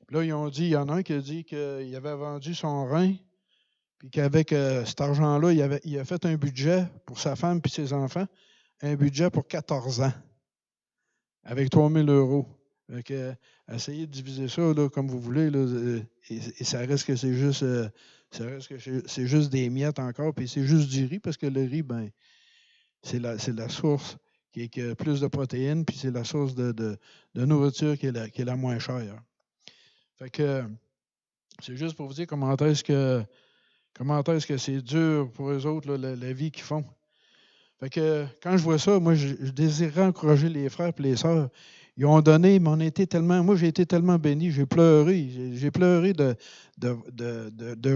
Speaker 2: Puis là, il y en a un qui a dit qu'il avait vendu son rein, puis qu'avec cet argent-là, il a fait un budget pour sa femme et ses enfants, un budget pour 14 ans, avec 3 000 euros. Donc, essayez de diviser ça là, comme vous voulez, là, et ça reste que c'est juste des miettes encore, puis c'est juste du riz, parce que le riz, ben, c'est la source qui a plus de protéines, puis c'est la source de nourriture qui est la moins chère. Fait que c'est juste pour vous dire comment est-ce que c'est dur pour eux autres, là, la vie qu'ils font. Fait que quand je vois ça, moi, je désirerais encourager les frères et les sœurs. Ils ont donné, mais moi, j'ai été tellement béni, j'ai pleuré. J'ai pleuré de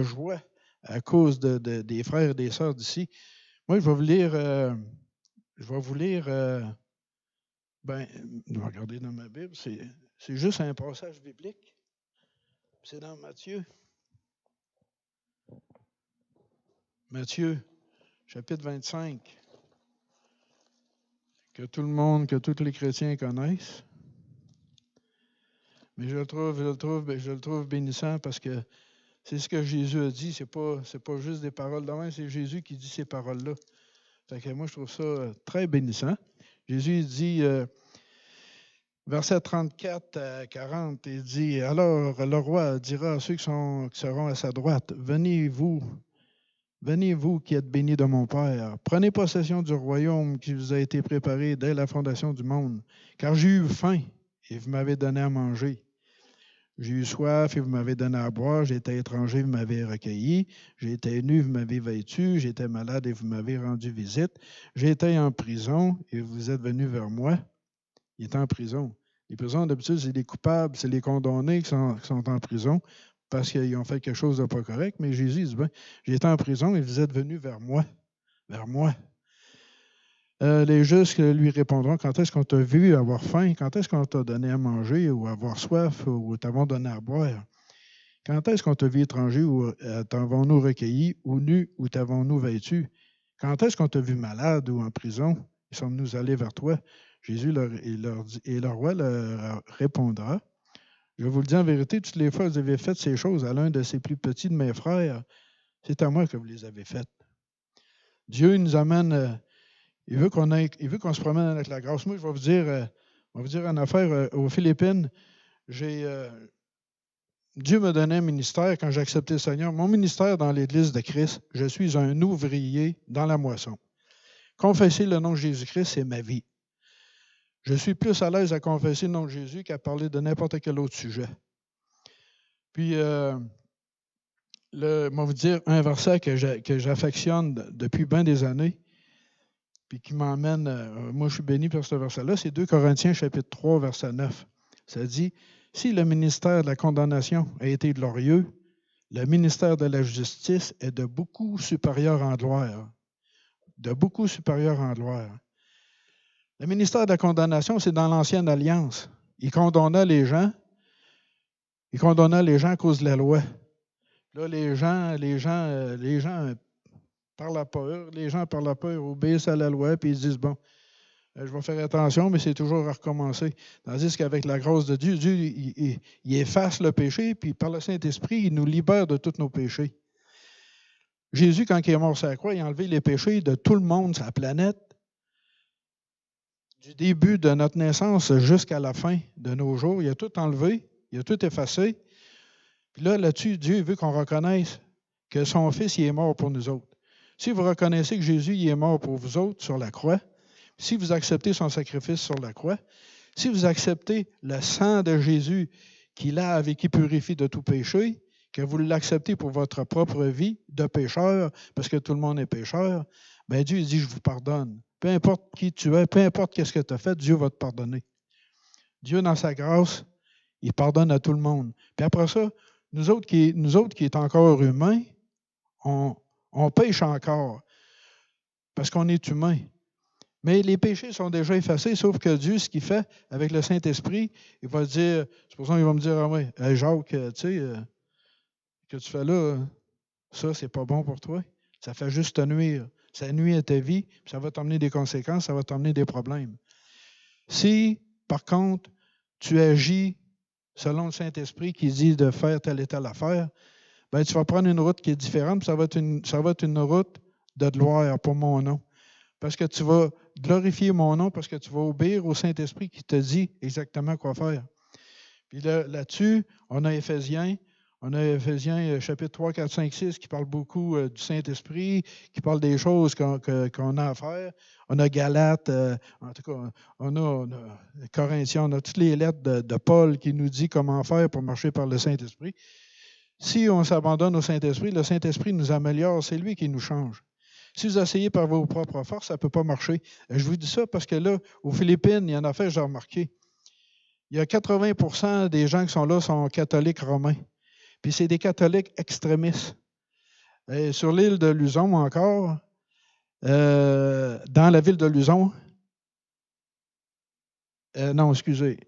Speaker 2: joie à cause des frères et des sœurs d'ici. Moi, je vais vous lire, je vais regarder dans ma Bible, c'est juste un passage biblique. C'est dans Matthieu. Matthieu, chapitre 25. Que tous les chrétiens connaissent. Mais je le trouve bénissant parce que c'est ce que Jésus a dit. C'est pas juste des paroles de main, c'est Jésus qui dit ces paroles-là. Fait que moi, je trouve ça très bénissant. Jésus dit, verset 34 à 40, il dit, alors le roi dira à ceux qui seront à sa droite, venez vous qui êtes bénis de mon Père, prenez possession du royaume qui vous a été préparé dès la fondation du monde. Car j'ai eu faim et vous m'avez donné à manger. J'ai eu soif et vous m'avez donné à boire. J'étais étranger, vous m'avez recueilli. J'étais nu, vous m'avez vêtu. J'étais malade et vous m'avez rendu visite. J'étais en prison et vous êtes venus vers moi. Il était en prison. Les prisons, d'habitude, c'est les coupables, c'est les condamnés qui sont en prison parce qu'ils ont fait quelque chose de pas correct. Mais Jésus dit, j'étais en prison et vous êtes venus vers moi. vers moi. Les justes lui répondront, quand est-ce qu'on t'a vu avoir faim? Quand est-ce qu'on t'a donné à manger ou avoir soif ou t'avons donné à boire? Quand est-ce qu'on t'a vu étranger ou t'avons-nous recueilli ou nu ou t'avons-nous vêtu? Quand est-ce qu'on t'a vu malade ou en prison et sommes-nous allés vers toi? Jésus et le roi leur répondra, je vous le dis en vérité, toutes les fois que vous avez fait ces choses à l'un de ces plus petits de mes frères, c'est à moi que vous les avez faites. Dieu nous amène, il veut qu'on se promène avec la grâce. Moi, je vais vous dire une affaire aux Philippines. Dieu m'a donné un ministère quand j'ai accepté le Seigneur. Mon ministère dans l'Église de Christ, je suis un ouvrier dans la moisson. Confesser le nom de Jésus-Christ, c'est ma vie. Je suis plus à l'aise à confesser le nom de Jésus qu'à parler de n'importe quel autre sujet. Puis, je vais vous dire un verset que j'affectionne depuis bien des années, puis qui m'emmène, moi je suis béni par ce verset-là, c'est 2 Corinthiens chapitre 3, verset 9. Ça dit, « Si le ministère de la condamnation a été glorieux, le ministère de la justice est de beaucoup supérieur en gloire. » De beaucoup supérieur en gloire. Le ministère de la condamnation, c'est dans l'Ancienne Alliance. Il condamnait les gens à cause de la loi. Là, les gens par la peur, obéissent à la loi, puis ils disent, bon, je vais faire attention, mais c'est toujours à recommencer. Tandis qu'avec la grâce de Dieu, Dieu il efface le péché, puis par le Saint-Esprit, il nous libère de tous nos péchés. Jésus, quand il est mort sur la croix, il a enlevé les péchés de tout le monde sur la planète, du début de notre naissance jusqu'à la fin de nos jours. Il a tout enlevé, il a tout effacé. Puis là-dessus, Dieu veut qu'on reconnaisse que son Fils, il est mort pour nous autres. Si vous reconnaissez que Jésus, il est mort pour vous autres sur la croix, si vous acceptez son sacrifice sur la croix, si vous acceptez le sang de Jésus qui lave et qui purifie de tout péché, que vous l'acceptez pour votre propre vie de pécheur, parce que tout le monde est pécheur, bien Dieu dit, je vous pardonne. Peu importe qui tu es, peu importe qu'est-ce que tu as fait, Dieu va te pardonner. Dieu, dans sa grâce, il pardonne à tout le monde. Puis après ça, nous autres qui est encore humains, on pêche encore parce qu'on est humain. Mais les péchés sont déjà effacés, sauf que Dieu, ce qu'il fait avec le Saint-Esprit, il va dire, c'est pour ça qu'il va me dire, ah oui, hey Jacques, tu sais, que tu fais là, ça, c'est pas bon pour toi. Ça fait juste te nuire. Ça nuit à ta vie, puis ça va t'emmener des conséquences, ça va t'emmener des problèmes. Si, par contre, tu agis selon le Saint-Esprit qui dit de faire telle et telle affaire, bien, tu vas prendre une route qui est différente, puis ça va être une route de gloire pour mon nom. Parce que tu vas glorifier mon nom, parce que tu vas obéir au Saint-Esprit qui te dit exactement quoi faire. Puis là-dessus, on a Éphésiens chapitre 3, 4, 5, 6 qui parle beaucoup du Saint-Esprit, qui parle des choses qu'on a à faire. On a Galates, en tout cas, on a Corinthiens, on a toutes les lettres de Paul qui nous dit comment faire pour marcher par le Saint-Esprit. Si on s'abandonne au Saint-Esprit, le Saint-Esprit nous améliore, c'est lui qui nous change. Si vous essayez par vos propres forces, ça ne peut pas marcher. Je vous dis ça parce que là, aux Philippines, il y en a fait, j'ai remarqué. Il y a 80% des gens qui sont là sont catholiques romains. Puis c'est des catholiques extrémistes. Et sur l'île de Luzon encore, dans la ville de Luzon, non, excusez,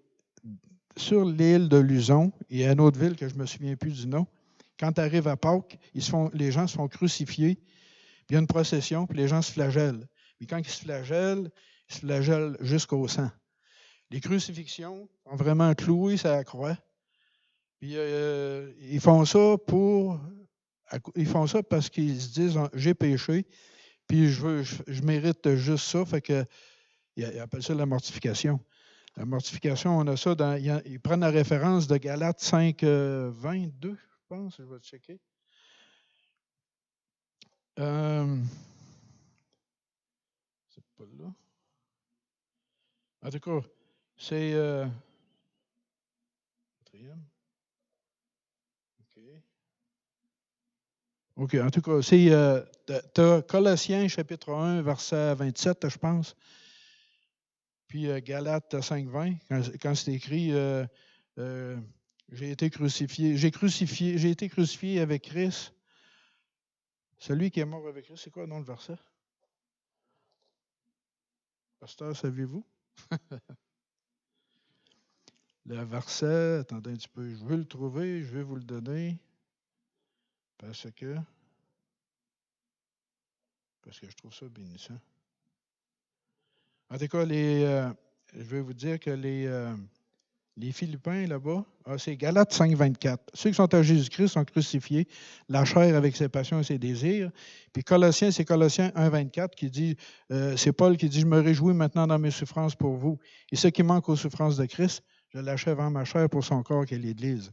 Speaker 2: sur l'île de Luzon, il y a une autre ville que je ne me souviens plus du nom. Quand tu arrives à Pâques, les gens se font crucifier, puis il y a une procession, puis les gens se flagellent. Puis quand ils se flagellent jusqu'au sang. Les crucifixions sont vraiment clouées sur la croix. Puis ils font ça parce qu'ils se disent j'ai péché, puis je mérite juste ça. Fait que ils appellent ça la mortification. La mortification, on a ça ils prennent la référence de Galates 5, 22, je pense, je vais checker. C'est pas là. En tout cas, c'est quatrième. OK. En tout cas, c'est tu as Colossiens chapitre 1, verset 27, je pense. Puis Galates 5, 20, quand c'est écrit j'ai été crucifié avec Christ. Celui qui est mort avec Christ, c'est quoi le nom de verset? Pasteur, savez-vous? Le verset, attendez un petit peu, je veux le trouver, je vais vous le donner. Parce que je trouve ça bénissant. En tout cas, je vais vous dire que les Philippiens, là-bas, c'est Galates 5, 24. Ceux qui sont à Jésus-Christ sont crucifiés, la chair avec ses passions et ses désirs. Puis Colossiens, c'est Colossiens 1, 24 qui dit, c'est Paul qui dit, je me réjouis maintenant dans mes souffrances pour vous. Et ce qui manque aux souffrances de Christ, je l'achève en ma chair pour son corps qui est l'Église.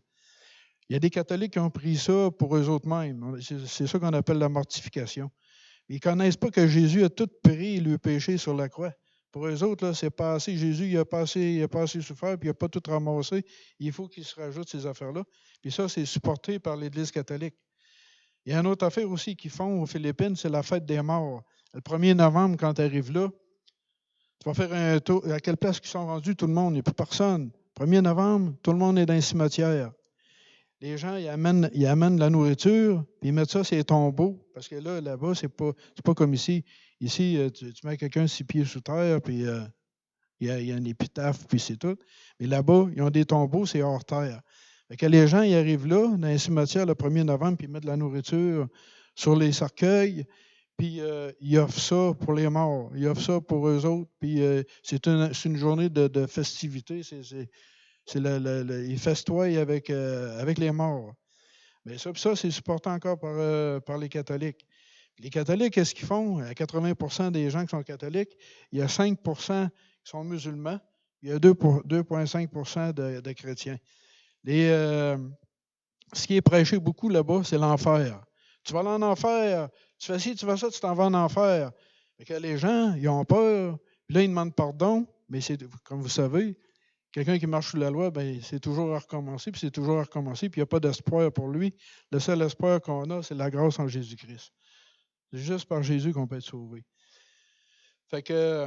Speaker 2: Il y a des catholiques qui ont pris ça pour eux autres mêmes. C'est ça qu'on appelle la mortification. Ils ne connaissent pas que Jésus a tout pris le péché sur la croix. Pour eux autres, là, c'est passé. Jésus, il a passé souffert, puis il n'a pas tout ramassé. Il faut qu'il se rajoute ces affaires-là. Puis ça, c'est supporté par l'Église catholique. Il y a une autre affaire aussi qu'ils font aux Philippines, c'est la fête des morts. Le 1er novembre, quand tu arrives là, tu vas faire un tour. À quelle place ils sont rendus, tout le monde? Il n'y a plus personne. 1er novembre, tout le monde est dans un cimetière. Les gens, ils amènent la nourriture, puis ils mettent ça sur les tombeaux. Parce que là-bas, c'est pas comme ici. Ici, tu mets quelqu'un 6 pieds sous terre, puis il y a un épitaphe, puis c'est tout. Mais là-bas, ils ont des tombeaux, c'est hors terre. Fait que les gens, ils arrivent là, dans un cimetière le 1er novembre, puis ils mettent de la nourriture sur les cercueils, puis ils offrent ça pour les morts. Ils offrent ça pour eux autres, puis c'est une journée de festivité. Ils festoient avec les morts. Mais ça, c'est supporté encore par les catholiques. Les catholiques, qu'est-ce qu'ils font? À 80 des gens qui sont catholiques, il y a 5 qui sont musulmans, il y a 2,5 de chrétiens. Ce qui est prêché beaucoup là-bas, c'est l'enfer. Tu vas aller en enfer, tu fais ci, tu fais ça, tu t'en vas en enfer. Fait que les gens, ils ont peur, puis là, ils demandent pardon, mais c'est, comme vous savez, quelqu'un qui marche sous la loi, ben, c'est toujours à recommencer, puis c'est toujours à recommencer, puis il n'y a pas d'espoir pour lui. Le seul espoir qu'on a, c'est la grâce en Jésus-Christ. C'est juste par Jésus qu'on peut être sauvé. Fait que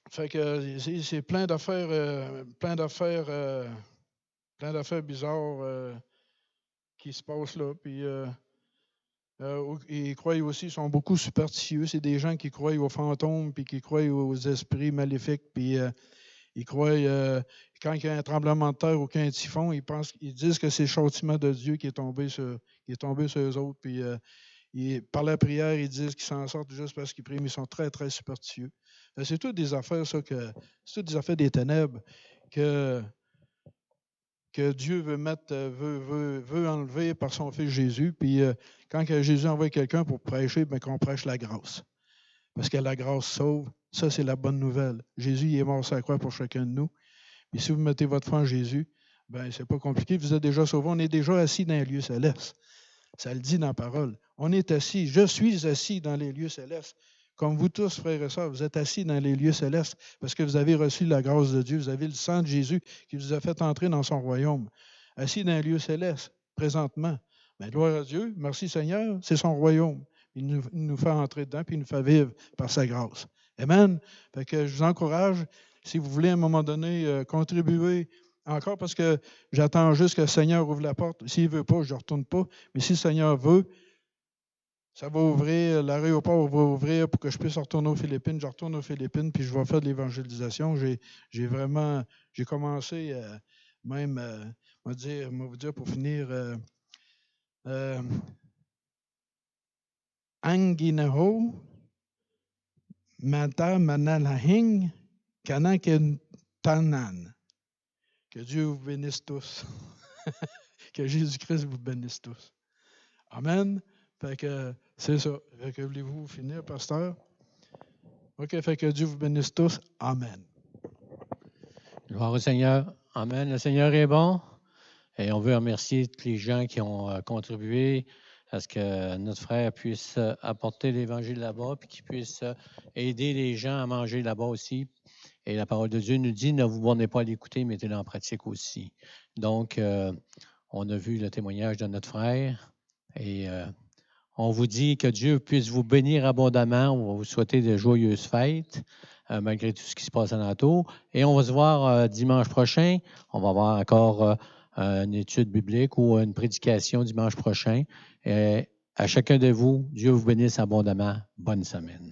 Speaker 2: c'est plein d'affaires bizarres qui se passent là. Puis ils croient aussi, ils sont beaucoup superstitieux. C'est des gens qui croient aux fantômes, puis qui croient aux esprits maléfiques, puis ils croient, quand il y a un tremblement de terre ou qu'il y a un typhon, ils disent que c'est le châtiment de Dieu qui est tombé sur eux autres. Puis par la prière, ils disent qu'ils s'en sortent juste parce qu'ils prient, mais ils sont très, très superstitieux. C'est toutes des affaires, c'est toutes des affaires des ténèbres que Dieu veut enlever par son Fils Jésus. Puis quand Jésus envoie quelqu'un pour prêcher, bien qu'on prêche la grâce. Parce que la grâce sauve. Ça, c'est la bonne nouvelle. Jésus il est mort sur la croix pour chacun de nous. Puis si vous mettez votre foi en Jésus, bien, c'est pas compliqué. Vous êtes déjà sauvés. On est déjà assis dans les lieux célestes. Ça le dit dans la parole. On est assis. Je suis assis dans les lieux célestes. Comme vous tous, frères et sœurs, vous êtes assis dans les lieux célestes parce que vous avez reçu la grâce de Dieu. Vous avez le sang de Jésus qui vous a fait entrer dans son royaume. Assis dans les lieux célestes, présentement. Bien, gloire à Dieu. Merci Seigneur. C'est son royaume. Il nous fait entrer dedans puis il nous fait vivre par sa grâce. Amen. Fait que je vous encourage, si vous voulez à un moment donné contribuer encore, parce que j'attends juste que le Seigneur ouvre la porte. S'il ne veut pas, je ne retourne pas. Mais si le Seigneur veut, ça va ouvrir, l'aéroport va ouvrir pour que je puisse retourner aux Philippines. Je retourne aux Philippines, puis je vais faire de l'évangélisation. J'ai commencé même, on va vous dire pour finir, Anginaho, Mata Manalahing, Kanaken Tanan. Que Dieu vous bénisse tous. Que Jésus-Christ vous bénisse tous. Amen. Fait que c'est ça. Fait que voulez-vous finir, pasteur? OK, fait que Dieu vous bénisse tous. Amen.
Speaker 1: Gloire au Seigneur. Amen. Le Seigneur est bon. Et on veut remercier tous les gens qui ont contribué à ce que notre frère puisse apporter l'Évangile là-bas, puis qu'il puisse aider les gens à manger là-bas aussi. Et la parole de Dieu nous dit, ne vous bornez pas à l'écouter, mettez-le en pratique aussi. Donc, on a vu le témoignage de notre frère et on vous dit que Dieu puisse vous bénir abondamment. On va vous souhaiter de joyeuses fêtes, malgré tout ce qui se passe alentour. Et on va se voir dimanche prochain. On va avoir encore une étude biblique ou une prédication dimanche prochain. Et à chacun de vous, Dieu vous bénisse abondamment. Bonne semaine.